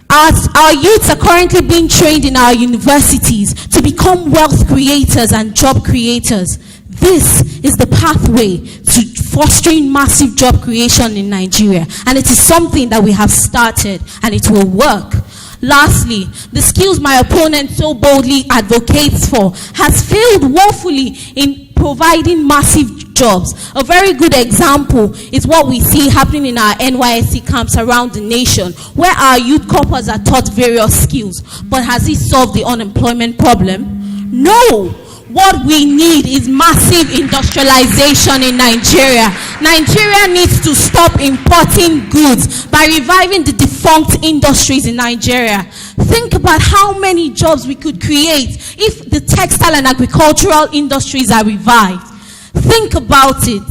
S11: Our youths are currently being trained in our universities to become wealth creators and job creators. This is the pathway to fostering massive job creation in Nigeria, and it is something that we have started, and it will work. Lastly, the skills my opponent so boldly advocates for has failed woefully in providing massive jobs. A very good example is what we see happening in our NYSC camps around the nation, where our youth corpers are taught various skills. But has it solved the unemployment problem? No! What we need is massive industrialization in Nigeria. Nigeria needs to stop importing goods by reviving the defunct industries in Nigeria. Think about how many jobs we could create if the textile and agricultural industries are revived. Think about it.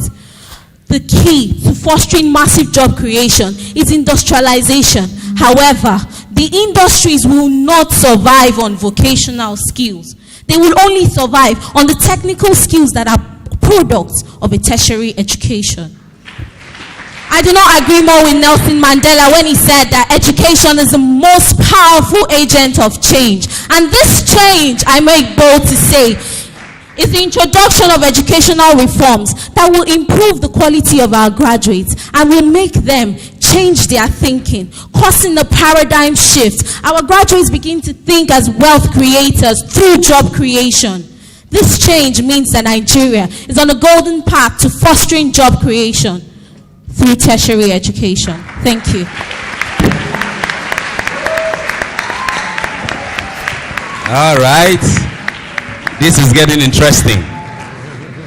S11: The key to fostering massive job creation is industrialization. However, the industries will not survive on vocational skills. They will only survive on the technical skills that are products of a tertiary education. I do not agree more with Nelson Mandela when he said that education is the most powerful agent of change. And this change, I make bold to say, is the introduction of educational reforms that will improve the quality of our graduates and will make them change their thinking, causing a paradigm shift. Our graduates begin to think as wealth creators through job creation. This change means that Nigeria is on a golden path to fostering job creation through tertiary education. Thank you.
S9: All right. This is getting interesting.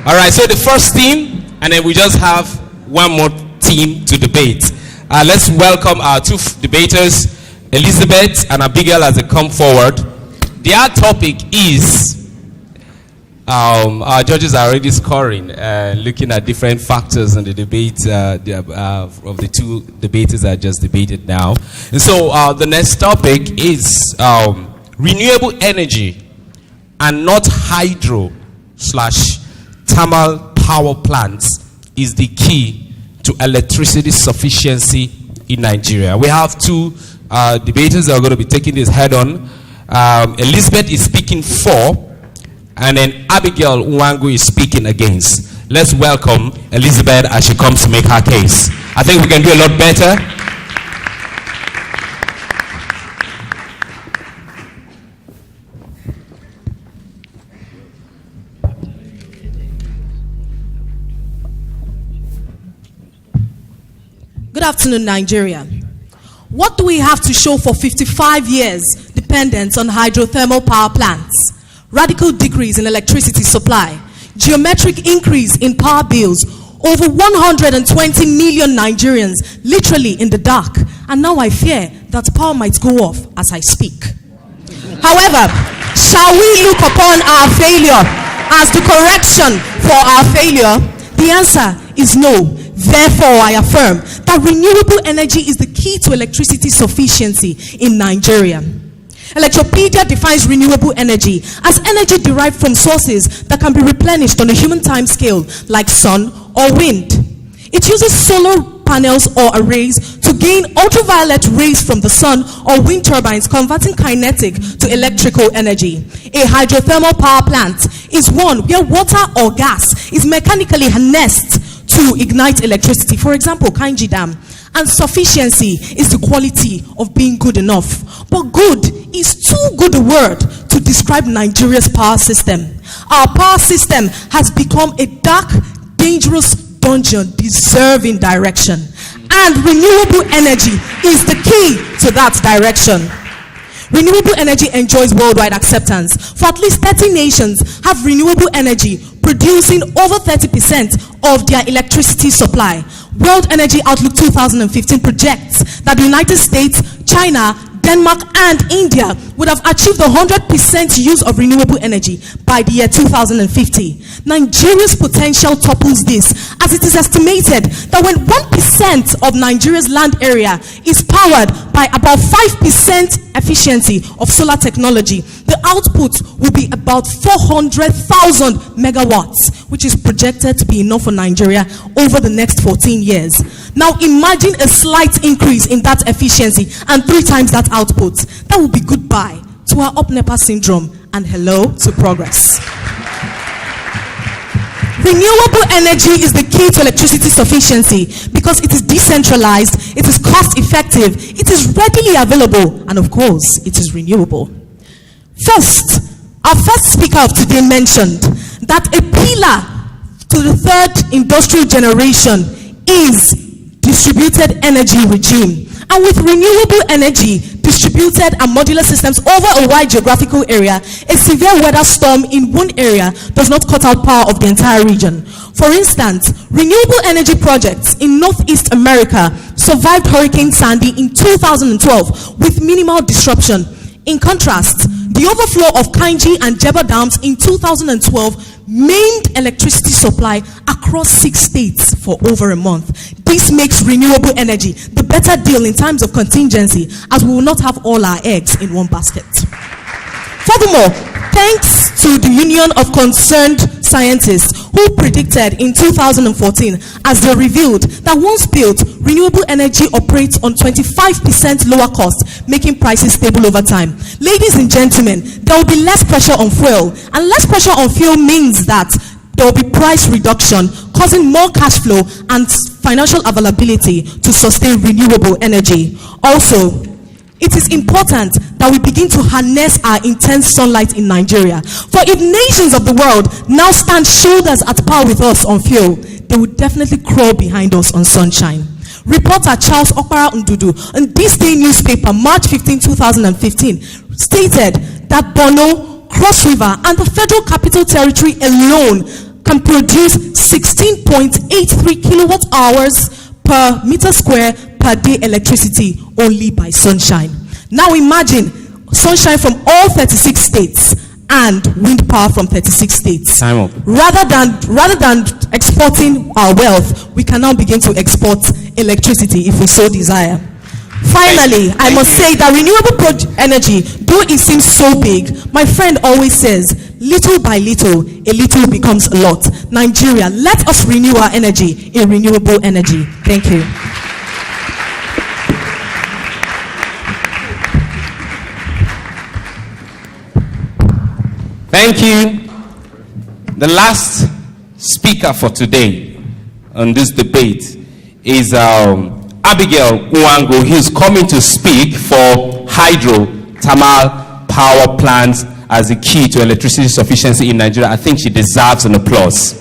S9: All right, so the first team, and then we just have one more team to debate. Let's welcome our two debaters, Elizabeth and Abigail, as they come forward. Their topic is, our judges are already scoring, looking at different factors in the debate of the two debaters that just debated now. And so the next topic is renewable energy and not hydro/thermal power plants is the key to electricity sufficiency in Nigeria. We have two debaters that are going to be taking this head on. Elizabeth is speaking for, and then Abigail Nwangu is speaking against. Let's welcome Elizabeth as she comes to make her case. I think we can do a lot better.
S12: Good afternoon, Nigeria. What do we have to show for 55 years dependence on hydrothermal power plants? Radical decrease in electricity supply, geometric increase in power bills, over 120 million Nigerians literally in the dark, and now I fear that power might go off as I speak. However, shall we look upon our failure as the correction for our failure? The answer is no. Therefore, I affirm that renewable energy is the key to electricity sufficiency in Nigeria. Electropedia defines renewable energy as energy derived from sources that can be replenished on a human time scale, like sun or wind. It uses solar panels or arrays to gain ultraviolet rays from the sun or wind turbines, converting kinetic to electrical energy. A hydrothermal power plant is one where water or gas is mechanically harnessed to ignite electricity. For example, Kainji Dam. And sufficiency is the quality of being good enough. But good is too good a word to describe Nigeria's power system. Our power system has become a dark, dangerous dungeon deserving direction. And renewable energy is the key to that direction. Renewable energy enjoys worldwide acceptance. For at least 30 nations have renewable energy producing over 30% of their electricity supply. World Energy Outlook 2015 projects that the United States, China, Denmark, and India would have achieved 100% use of renewable energy by the year 2050. Nigeria's potential topples this, as it is estimated that when 1% of Nigeria's land area is powered by about 5% efficiency of solar technology, the output will be about 400,000 megawatts, which is projected to be enough for Nigeria over the next 14 years. Now imagine a slight increase in that efficiency and 3 times that output. That will be goodbye to our up-NEPA syndrome and hello to progress. Renewable energy is the key to electricity sufficiency because it is decentralized, it is cost-effective, it is readily available, and of course, it is renewable. First, our first speaker of today mentioned that a pillar to the third industrial generation is distributed energy regime. And with renewable energy, distributed and modular systems over a wide geographical area, a severe weather storm in one area does not cut out power of the entire region. For instance, renewable energy projects in Northeast America survived Hurricane Sandy in 2012 with minimal disruption. In contrast, the overflow of Kainji and Jeba dams in 2012 maimed electricity supply across 6 states for over a month. This makes renewable energy the better deal in times of contingency, as we will not have all our eggs in one basket. Furthermore, thanks to the Union of Concerned Scientists who predicted in 2014, as they revealed, that once built, renewable energy operates on 25% lower cost, making prices stable over time. Ladies and gentlemen, there will be less pressure on fuel, and less pressure on fuel means that there will be price reduction, causing more cash flow and financial availability to sustain renewable energy. Also, it is important that we begin to harness our intense sunlight in Nigeria. For if nations of the world now stand shoulders at par with us on fuel, they will definitely crawl behind us on sunshine. Reporter Charles Okpara Ndudu in This Day newspaper, March 15, 2015, stated that Borno, Cross River, and the Federal Capital Territory alone can produce 16.83 kilowatt hours per meter square per day electricity only by sunshine. Now imagine sunshine from all 36 states and wind power from 36 states.
S9: Time up.
S12: Rather than exporting our wealth, we can now begin to export electricity if we so desire. Finally, I must say that renewable energy, though it seems so big, my friend always says, little by little, a little becomes a lot. Nigeria, let us renew our energy in renewable energy. Thank you.
S9: Thank you. The last speaker for today on this debate is Abigail Uwango. He's coming to speak for hydro-thermal power plants as the key to electricity sufficiency in Nigeria. I think she deserves an applause.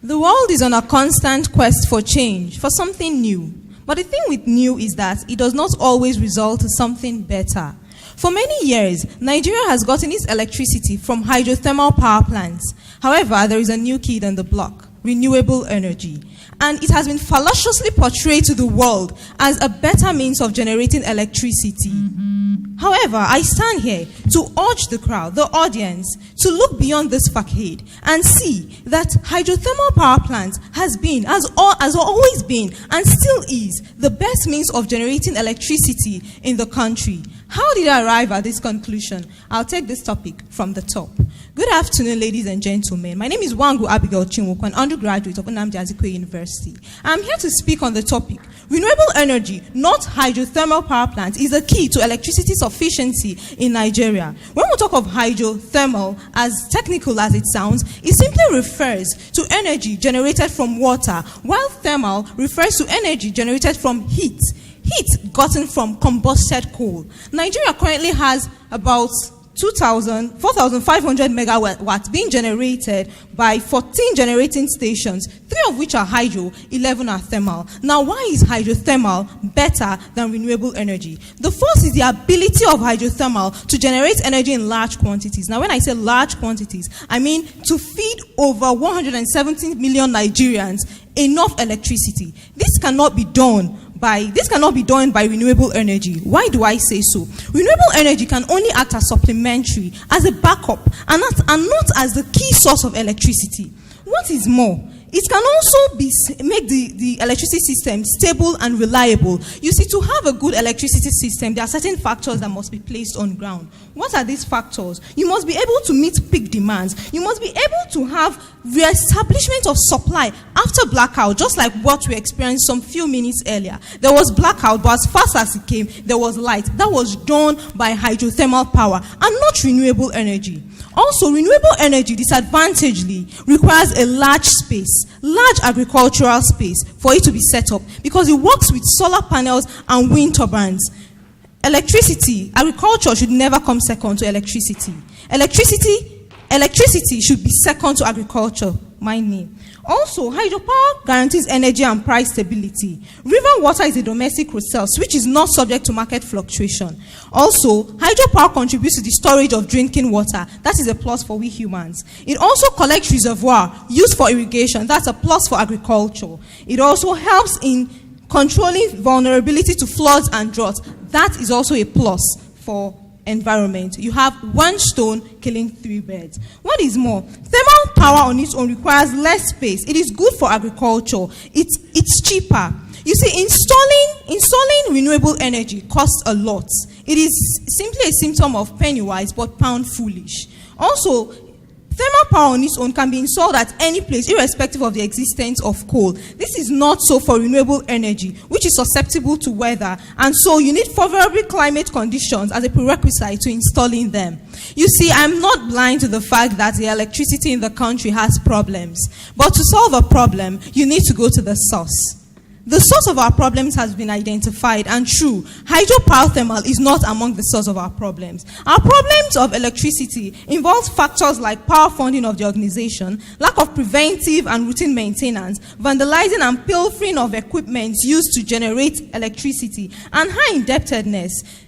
S13: The world is on a constant quest for change, for something new. But the thing with new is that it does not always result in something better. For many years, Nigeria has gotten its electricity from hydrothermal power plants. However, there is a new kid on the block: renewable energy. And it has been fallaciously portrayed to the world as a better means of generating electricity. However, I stand here to urge the crowd, the audience, to look beyond this facade and see that hydrothermal power plants has always been, and still is, the best means of generating electricity in the country. How did I arrive at this conclusion? I'll take this topic from the top. Good afternoon, ladies and gentlemen. My name is Wangu Abigail Chinwoku, an undergraduate of Nnamdi Azikiwe University. I'm here to speak on the topic: renewable energy, not hydrothermal power plants, is the key to electricity sufficiency in Nigeria. When we talk of hydrothermal, as technical as it sounds, it simply refers to energy generated from water, while thermal refers to energy generated from heat gotten from combusted coal. Nigeria currently has about 4,500 megawatts being generated by 14 generating stations, 3 of which are hydro, 11 are thermal. Now, why is hydrothermal better than renewable energy? The first is the ability of hydrothermal to generate energy in large quantities. Now, when I say large quantities, I mean to feed over 170 million Nigerians enough electricity. This cannot be done by renewable energy. Why do I say so? Renewable energy can only act as supplementary, as a backup, and not as the key source of electricity. What is more, it can also make the electricity system stable and reliable. You see, to have a good electricity system, there are certain factors that must be placed on ground. What are these factors? You must be able to meet peak demands. You must be able to have re-establishment of supply after blackout, just like what we experienced some few minutes earlier. There was blackout, but as fast as it came, there was light. That was done by hydrothermal power and not renewable energy. Also, renewable energy disadvantagedly requires a large agricultural space for it to be set up, because it works with solar panels and wind turbines. Agriculture should never come second to electricity. Electricity should be second to agriculture. mind me. Also, hydropower guarantees energy and price stability. River water is a domestic resource which is not subject to market fluctuation. Also, hydropower contributes to the storage of drinking water. That is a plus for we humans. It also collects reservoir used for irrigation. That's a plus for agriculture. It also helps in controlling vulnerability to floods and droughts. That is also a plus for environment. You have one stone killing 3 birds. What is more, thermal power on its own requires less space. It is good for agriculture. It's cheaper. You see, installing renewable energy costs a lot. It is simply a symptom of penny wise but pound foolish. Also, thermal power on its own can be installed at any place, irrespective of the existence of coal. This is not so for renewable energy, which is susceptible to weather, and so you need favorable climate conditions as a prerequisite to installing them. You see, I'm not blind to the fact that the electricity in the country has problems, but to solve a problem, you need to go to the source. The source of our problems has been identified, and true, hydropower thermal is not among the source of our problems. Our problems of electricity involve factors like power funding of the organization, lack of preventive and routine maintenance, vandalizing and pilfering of equipment used to generate electricity, and high indebtedness.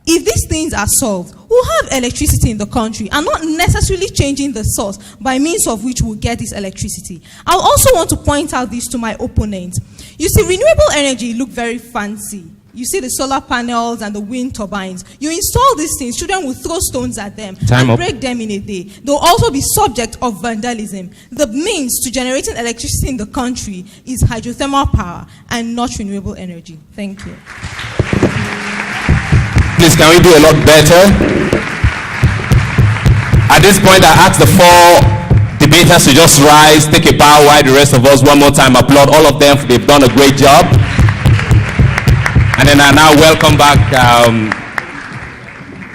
S13: If these things are solved, we'll have electricity in the country and not necessarily changing the source by means of which we'll get this electricity. I'll also want to point out this to my opponent. You see, renewable energy look very fancy. You see the solar panels and the wind turbines. You install these things, children will throw stones at them and break them in a day. They'll also be subject of vandalism. The means to generating electricity in the country is hydrothermal power and not renewable energy. Thank you.
S9: Please, can we do a lot better? At this point, I ask the 4 debaters to just rise, take a bow while the rest of us one more time applaud all of them. They've done a great job. And then I now welcome back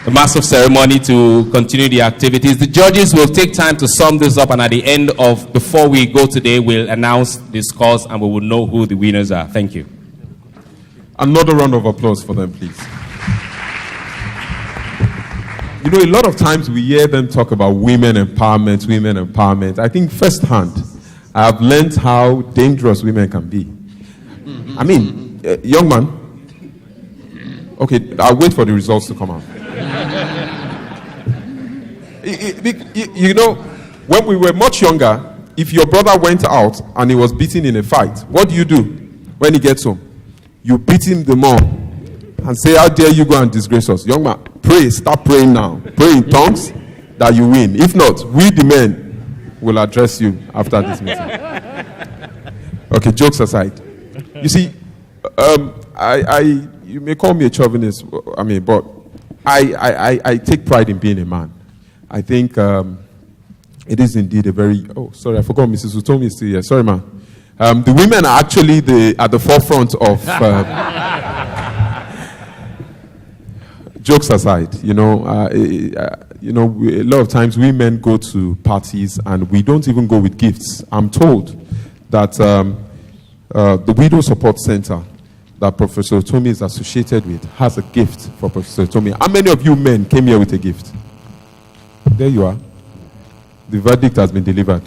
S9: the Master of Ceremony to continue the activities. The judges will take time to sum this up, and at the end of, before we go today, we'll announce the scores and we will know who the winners are. Thank you.
S7: Another round of applause for them, please. You know, a lot of times we hear them talk about women empowerment. I think firsthand, I have learned how dangerous women can be. I mean, young man, okay, I'll wait for the results to come out. You know, when we were much younger, if your brother went out and he was beaten in a fight, what do you do when he gets home? You beat him the more and say, how dare you go and disgrace us? Young man, pray, start praying now. Pray in tongues that you win. If not, we the men will address you after this meeting. Okay, jokes aside. You see, you may call me a chauvinist, but I take pride in being a man. I think it is indeed a very, I forgot Mrs. Utomi is still here. Sorry, ma. The women are actually at the forefront of... Jokes aside, a lot of times we men go to parties and we don't even go with gifts. I'm told that the Widow Support Center that Professor Utomi is associated with has a gift for Professor Utomi. How many of you men came here with a gift? There you are. The verdict has been delivered.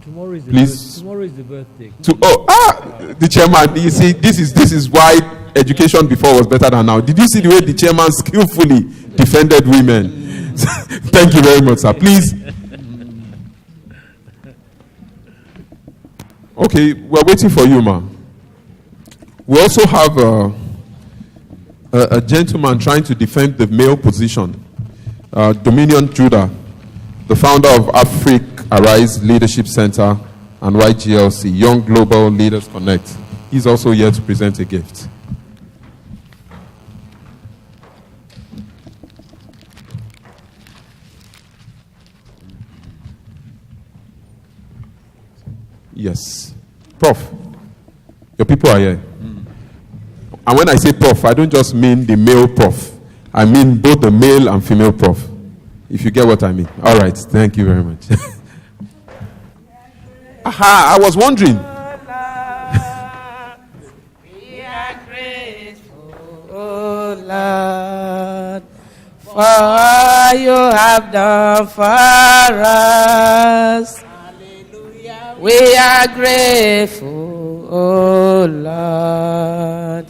S14: Tomorrow is the birthday.
S7: The chairman. You see, this is why education before was better than now. Did you see the way the chairman skillfully defended women? Thank you very much, sir. Please. Okay, we're waiting for you, ma. We also have a gentleman trying to defend the male position. Dominion Judah, the founder of Africa Arise Leadership Center and YGLC, Young Global Leaders Connect. He's also here to present a gift. Yes. Prof, your people are here. And when I say prof, I don't just mean the male prof. I mean both the male and female prof. If you get what I mean. All right. Thank you very much. Aha, I was wondering.
S15: We are grateful, oh Lord, for for all you have done for us. Hallelujah. We are grateful, oh Lord.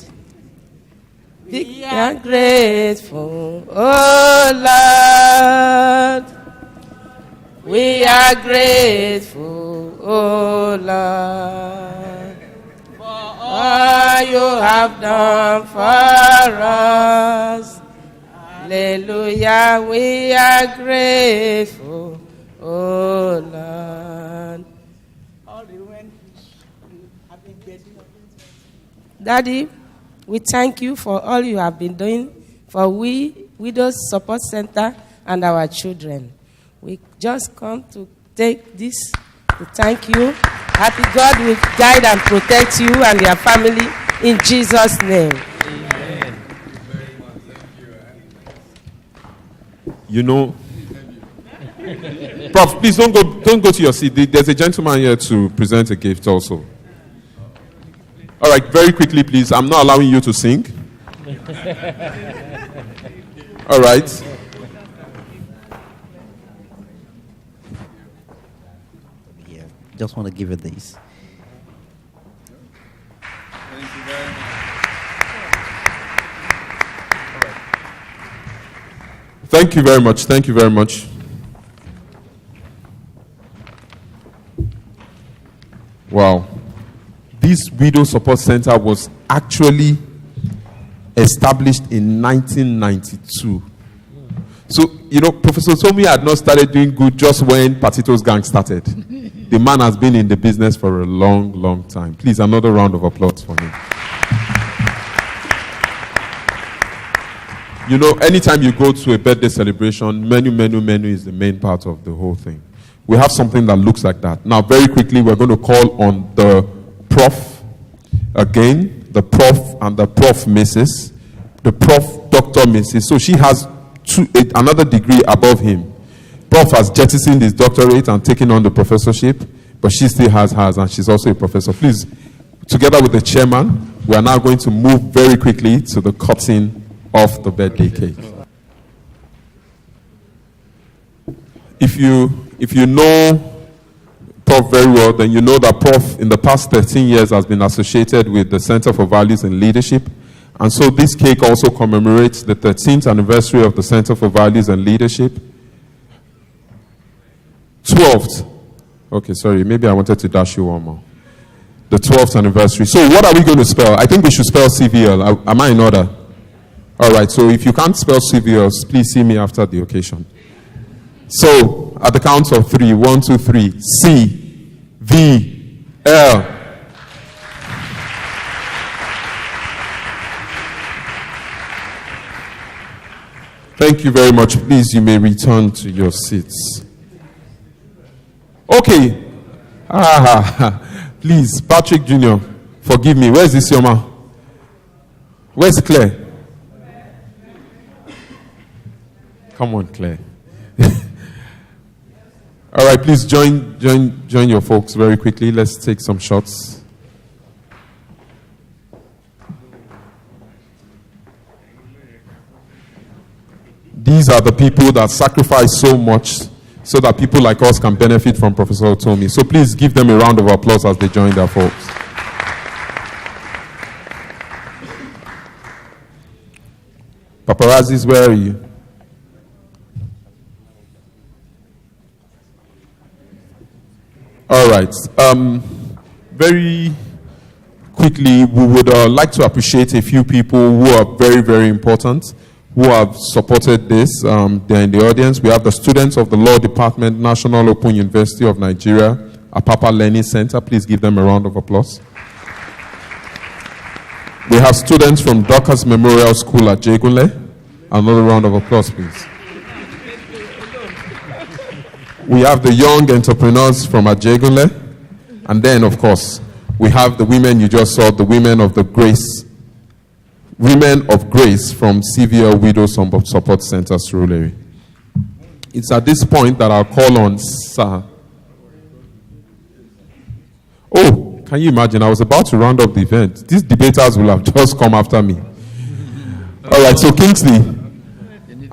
S15: We are grateful, oh Lord. We are grateful, oh Lord, for all you have done for us. Hallelujah, we are grateful, oh Lord. Daddy, we thank you for all you have been doing for we, Widows Support Center, and our children. We just come to take this to thank you. Happy God will guide and protect you and your family in Jesus' name.
S7: Amen. You know, Prof, please don't go to your seat. There's a gentleman here to present a gift also. All right, very quickly, please. I'm not allowing you to sing. All right.
S16: Yeah, just want to give you this.
S7: Thank you very much. Thank you very much. Wow. This Widow Support Center was actually established in 1992. So, you know, Professor Tomi had not started doing good just when Patito's gang started. The man has been in the business for a long, long time. Please, another round of applause for him. You know, anytime you go to a birthday celebration, menu is the main part of the whole thing. We have something that looks like that. Now, very quickly, we're going to call on the Prof again, the Prof and the Prof Mrs., the Prof Dr. Mrs. So she has another degree above him. Prof has jettisoned his doctorate and taken on the professorship, but she still has hers, and she's also a professor. Please, together with the chairman, we are now going to move very quickly to the cutting of the birthday cake. If you know Prof very well, then you know that Prof in the past 13 years has been associated with the Center for Values and Leadership. And so this cake also commemorates the 13th anniversary of the Center for Values and Leadership. 12th. Okay, sorry, maybe I wanted to dash you one more. The 12th anniversary. So what are we going to spell? I think we should spell CVL. Am I in order? All right, so if you can't spell CVLs, please see me after the occasion. So, at the count of 3, 1, 2, 3, C, V, L. Thank you very much. Please, you may return to your seats. Okay. Please, Patrick Jr., forgive me. Where's this Yoma? Where's Claire? Come on, Claire. All right, please join your folks very quickly. Let's take some shots. These are the people that sacrifice so much so that people like us can benefit from Professor Tomi. So please give them a round of applause as they join their folks. Paparazzis, where are you? All right. Very quickly, we would like to appreciate a few people who are very, very important, who have supported this. They're in the audience. We have the students of the Law Department, National Open University of Nigeria, Apapa Learning Center. Please give them a round of applause. We have students from Dorcas Memorial School at Jegunle. Another round of applause, please. We have the young entrepreneurs from Ajegunle. And then, of course, we have the women you just saw, the women of the grace. Women of Grace from Cvl Widow Support Center, Surulere. It's at this point that I'll call on Sir. Oh, can you imagine? I was about to round up the event. These debaters will have just come after me. All right, so Kingsley.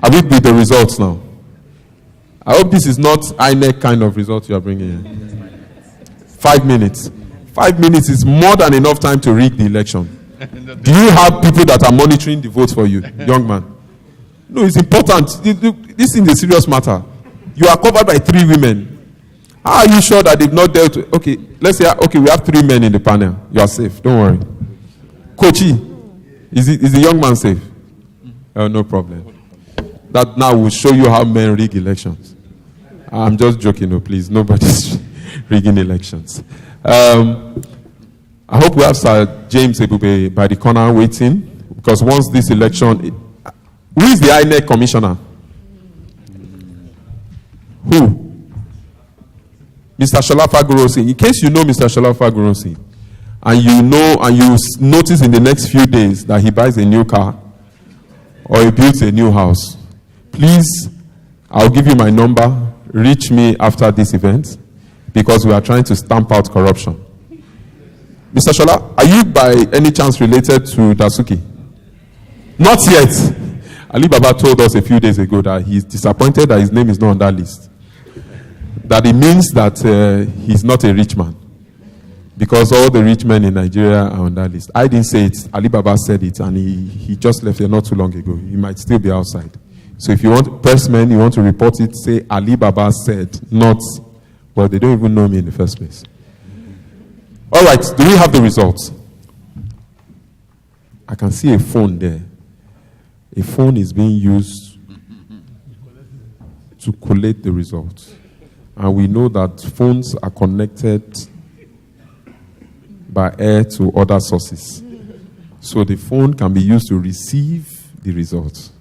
S7: Are we with the results now? I hope this is not INEC kind of result you are bringing in. 5 minutes. 5 minutes is more than enough time to rig the election. Do you have people that are monitoring the votes for you, young man? No, it's important. This is a serious matter. You are covered by 3 women. How are you sure that they've not dealt with? Okay, let's say, okay, we have 3 men in the panel. You are safe. Don't worry. Kochi, is the young man safe? Oh, no problem. That now will show you how men rig elections. I'm just joking, no, please. Nobody's rigging elections. I hope we have Sir James Ebube by the corner waiting, because once this election, who is the INEC commissioner? Who? Mr. Shola Fagurosi. In case you know Mr. Shola Fagurosi, and you know, and you notice in the next few days that he buys a new car or he builds a new house, please, I'll give you my number. Reach me after this event, because we are trying to stamp out corruption. Mr. Shola, are you by any chance related to Dasuki? Not yet. Ali Baba told us a few days ago that he's disappointed that his name is not on that list. That it means that he's not a rich man, because all the rich men in Nigeria are on that list. I didn't say it. Ali Baba said it, and he just left here not too long ago. He might still be outside. So if you want, pressmen, you want to report it, say Ali Baba said, not, well, they don't even know me in the first place. All right, do we have the results? I can see a phone there. A phone is being used to collate the results. And we know that phones are connected by air to other sources. So the phone can be used to receive the results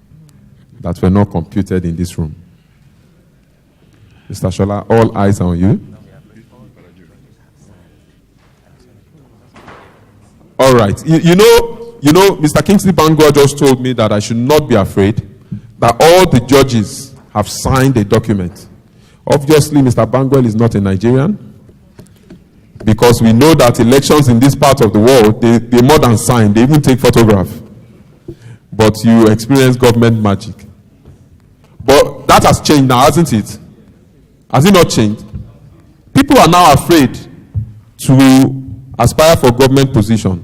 S7: that were not computed in this room. Mr. Shola, all eyes are on you. All right. You know, Mr. Kingsley Bangor just told me that I should not be afraid, that all the judges have signed a document. Obviously, Mr. Bangor is not a Nigerian, because we know that elections in this part of the world, they more than sign, they even take photograph. But you experience government magic. But that has changed now, hasn't it? Has it not changed? People are now afraid to aspire for government position,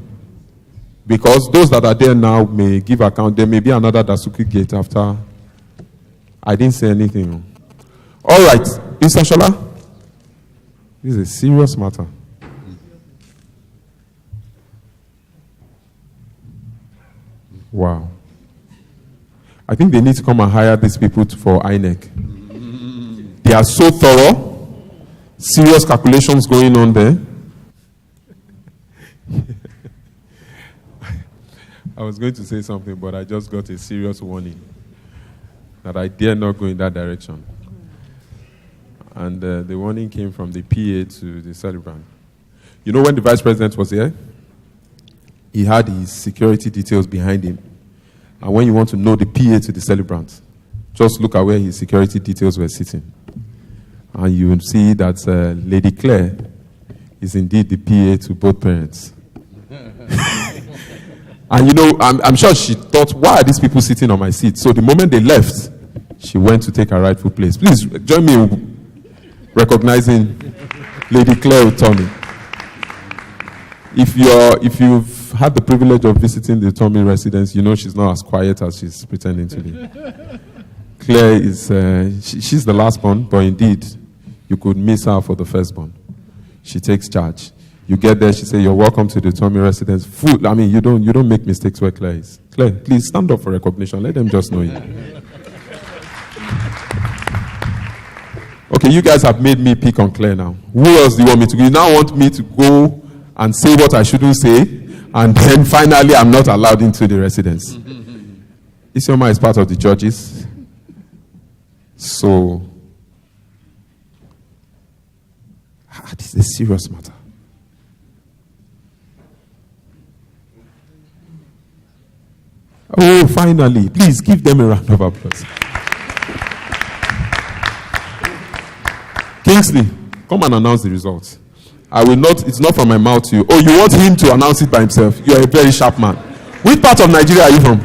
S7: because those that are there now may give account. There may be another Dasuki gate after. I didn't say anything. All right, Mr. Shola, this is a serious matter. Wow. I think they need to come and hire these people for INEC. They are so thorough, serious calculations going on there. I was going to say something, but I just got a serious warning that I dare not go in that direction. And the warning came from the PA to the celebrant. You know, when the vice president was here, he had his security details behind him. And when you want to know the PA to the celebrant, just look at where his security details were sitting. And you will see that Lady Claire is indeed the PA to both parents. And you know, I'm sure she thought, why are these people sitting on my seat? So the moment they left, she went to take her rightful place. Please join me in recognizing Lady Claire Utomi. If you've had the privilege of visiting the Utomi residence, you know she's not as quiet as she's pretending to be. Claire is, she's the last born, but indeed, you could miss her for the firstborn. She takes charge. You get there, she says, "You're welcome to the Utomi residence." Food, I mean, you don't make mistakes where Claire is. Claire, please stand up for recognition. Let them just know you. Okay, you guys have made me pick on Claire now. Who else do you want me to go? You now want me to go and say what I shouldn't say, and then finally I'm not allowed into the residence. Isioma is part of the judges. So, this is a serious matter. Oh, finally. Please give them a round of applause. Kingsley, come and announce the results. I will not, it's not from my mouth to you. Oh, you want him to announce it by himself? You are a very sharp man. Which part of Nigeria are you from?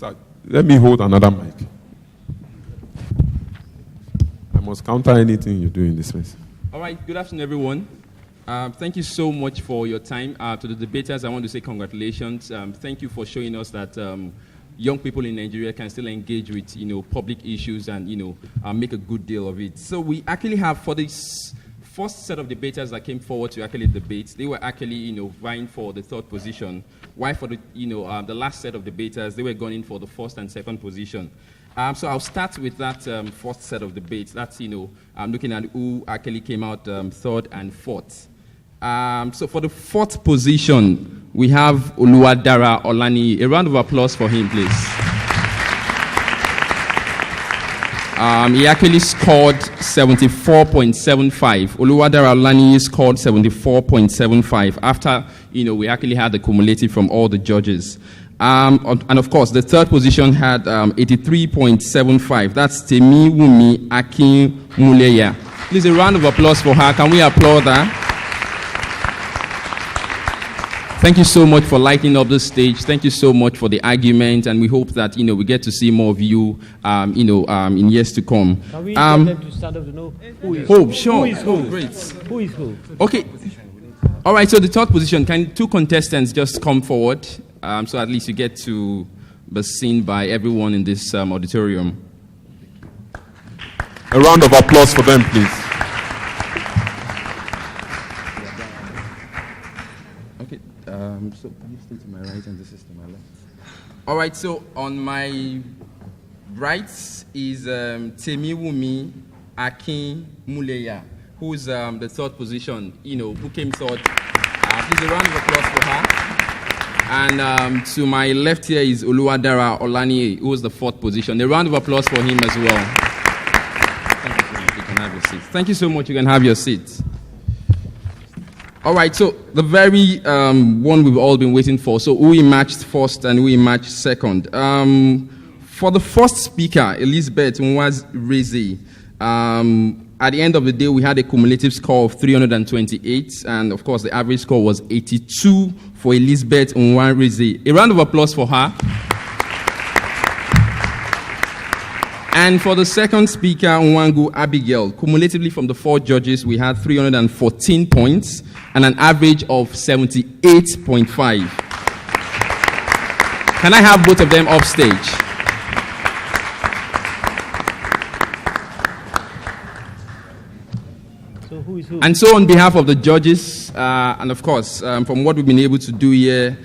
S7: Sir, let me hold another mic. I must counter anything you do in this space.
S17: All right, good afternoon, everyone. Thank you so much for your time. To the debaters, I want to say congratulations. Thank you for showing us that young people in Nigeria can still engage with, public issues and, make a good deal of it. So we actually have, for this first set of debaters that came forward to actually debate, they were actually, vying for the third position. While for the, the last set of debaters, they were going in for the first and second position. So I'll start with that first set of debates. That's, I'm looking at who actually came out third and fourth. So for the fourth position, we have Oluwadara Olani. A round of applause for him, please. He actually scored 74.75. Oluwadara Olani scored 74.75 after, we actually had the cumulative from all the judges. And of course, the third position had 83.75. That's Temiwumi Akinmuleya. Please, a round of applause for her. Can we applaud her? Thank you so much for lighting up the stage. Thank you so much for the argument, and we hope that we get to see more of you, in years to come.
S14: Can we get them to stand up to know who is
S17: who? Sure.
S14: Who is who?
S17: Great.
S14: Who is who?
S17: Okay. All right. So the third position. Can two contestants just come forward, so at least you get to be seen by everyone in this auditorium.
S7: A round of applause for them, please.
S17: So please stay to my right and this is to my left. All right, so on my right is Temiwumi Akinmuleya, who's the third position, who came third. Please, a round of applause for her. And to my left here is Oluwadara Olani, who was the fourth position. A round of applause for him as well. Thank you so much. You can have your seat. Thank you so much. You can have your seat. All right, so the very one we've all been waiting for. So who emerged first and who emerged second? For the first speaker, Elizabeth Nwazi, at the end of the day, we had a cumulative score of 328, and of course, the average score was 82 for Elizabeth Nwazi. A round of applause for her. And for the second speaker, Nwangu Abigail, cumulatively from the four judges, we had 314 points and an average of 78.5. Can I have both of them off stage?
S14: So who is who?
S17: And so on behalf of the judges, and of course, from what we've been able to do here,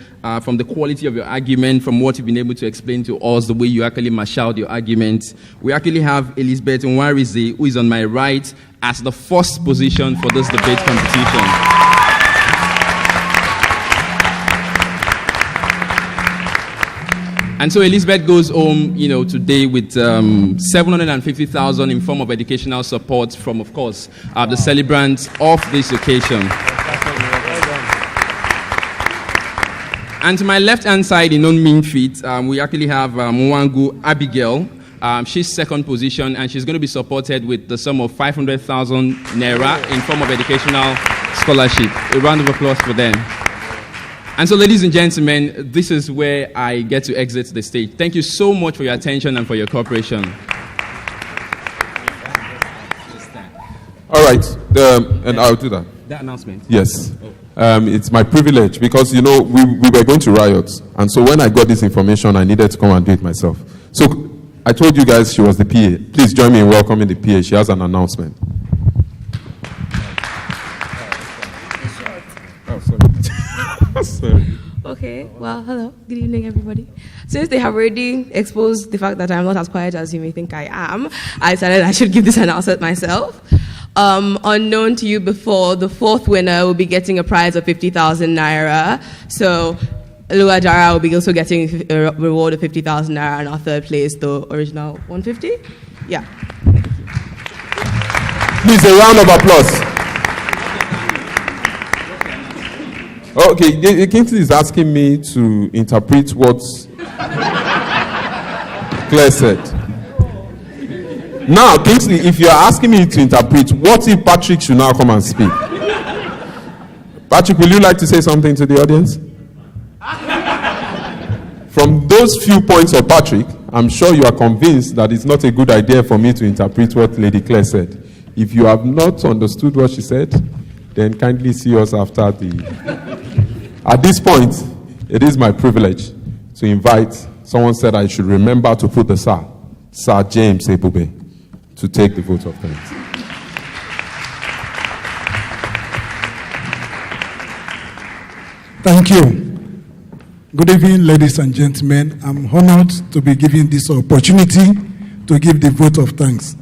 S17: from the quality of your argument, from what you've been able to explain to us, the way you actually marshaled your argument, we actually have Elizabeth Nwazi, who is on my right, as the first position for this debate competition. And so Elizabeth goes home, today with 750,000 in form of educational support from, of course, the celebrants of this occasion. And to my left-hand side, in non-mean feat, we actually have Nwangu Abigail. She's second position, and she's going to be supported with the sum of 500,000 naira in form of educational scholarship. A round of applause for them. And so, ladies and gentlemen, this is where I get to exit the stage. Thank you so much for your attention and for your cooperation.
S7: All right, and I'll do that.
S17: That announcement?
S7: Yes. It's my privilege because, we were going to riot. And so when I got this information, I needed to come and do it myself. So I told you guys she was the PA. Please join me in welcoming the PA. She has an announcement. Oh, sorry. Sorry.
S18: Okay, well, hello. Good evening, everybody. Since they have already exposed the fact that I'm not as quiet as you may think I am, I decided I should give this announcement myself. Unknown to you before, the fourth winner will be getting a prize of 50,000 naira. So, Oluwadara will be also getting a reward of 50,000 naira, and our third place, the original 150. Yeah.
S7: Please, a round of applause. Okay, Kingsley is asking me to interpret what Claire said. Now, Kingsley, if you are asking me to interpret, what if Patrick should now come and speak? Patrick, will you like to say something to the audience? From those few points of Patrick, I'm sure you are convinced that it's not a good idea for me to interpret what Lady Claire said. If you have not understood what she said, then kindly see us after the... At this point, it is my privilege to invite, someone said I should remember to put the Sir James Ebube, to take the vote of thanks.
S19: Thank you. Good evening, ladies and gentlemen. I'm honored to be given this opportunity to give the vote of thanks.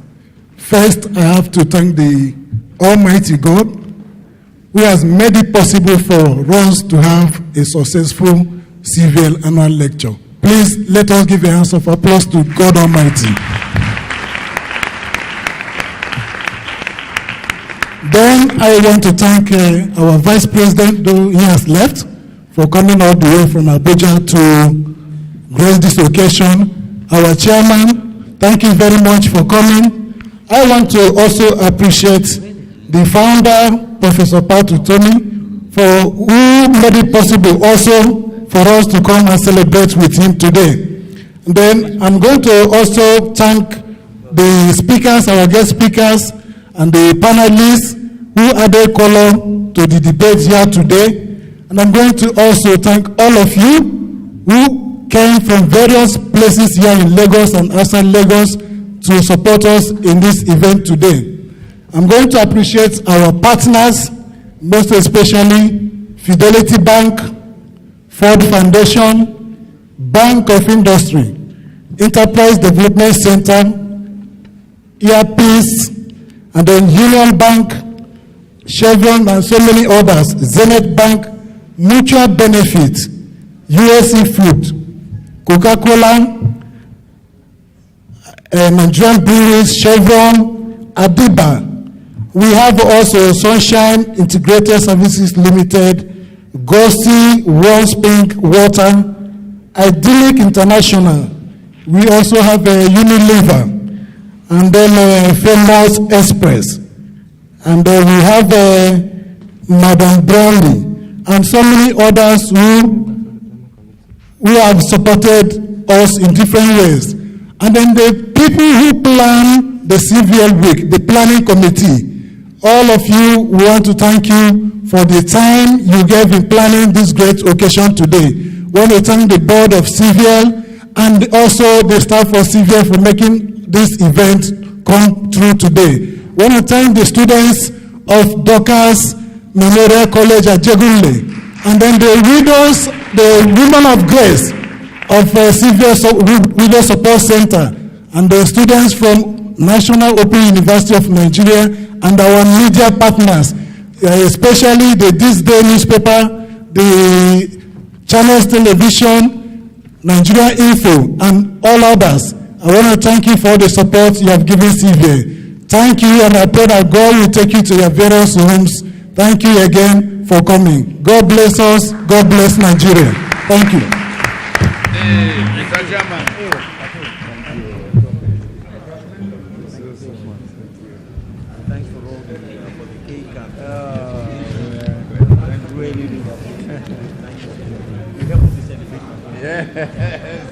S19: First, I have to thank the Almighty God who has made it possible for us to have a successful Cvl Annual Lecture. Please let us give a hand of applause to God Almighty. Then I want to thank our Vice President, though he has left, for coming all the way from Abuja to grace this occasion. Our Chairman, thank you very much for coming. I want to also appreciate the founder, Professor Patu Tomi, for who made it possible also for us to come and celebrate with him today. And then I'm going to also thank the speakers, our guest speakers, and the panelists who added color to the debate here today. And I'm going to also thank all of you who came from various places here in Lagos and outside Lagos to support us in this event today. I'm going to appreciate our partners, most especially Fidelity Bank, Ford Foundation, Bank of Industry, Enterprise Development Center, Earpiece, and then Union Bank, Chevron, and so many others, Zenith Bank, Mutual Benefit, USC Food, Coca-Cola, Nigerian Breweries, Chevron, Adiba. We have also Sunshine Integrated Services Limited, Gossi, Wellspring Water, Idyllic International. We also have Unilever, and then Famous Express. And then we have Madam Brownlee, and so many others who have supported us in different ways. And then the people who plan the Cvl week, the planning committee, all of you, we want to thank you for the time you gave in planning this great occasion today. We want to thank the board of Cvl and also the staff of Cvl for making this event come true today. We want to thank the students of Dorcas Memorial College at Jegunle, and then the widows, the women of grace of Cvl Widow Support Center, and the students from National Open University of Nigeria, and our media partners, especially the This Day newspaper, the Channels Television, Nigeria Info, and all others. I want to thank you for the support you have given Cvl. Thank you, and I pray that God will take you to your various homes. Thank you again for coming. God bless us. God bless Nigeria. Thank you.
S2: Mr. Chairman.
S14: Thanks for all the cake and really do. You help us to celebrate.
S2: Yes.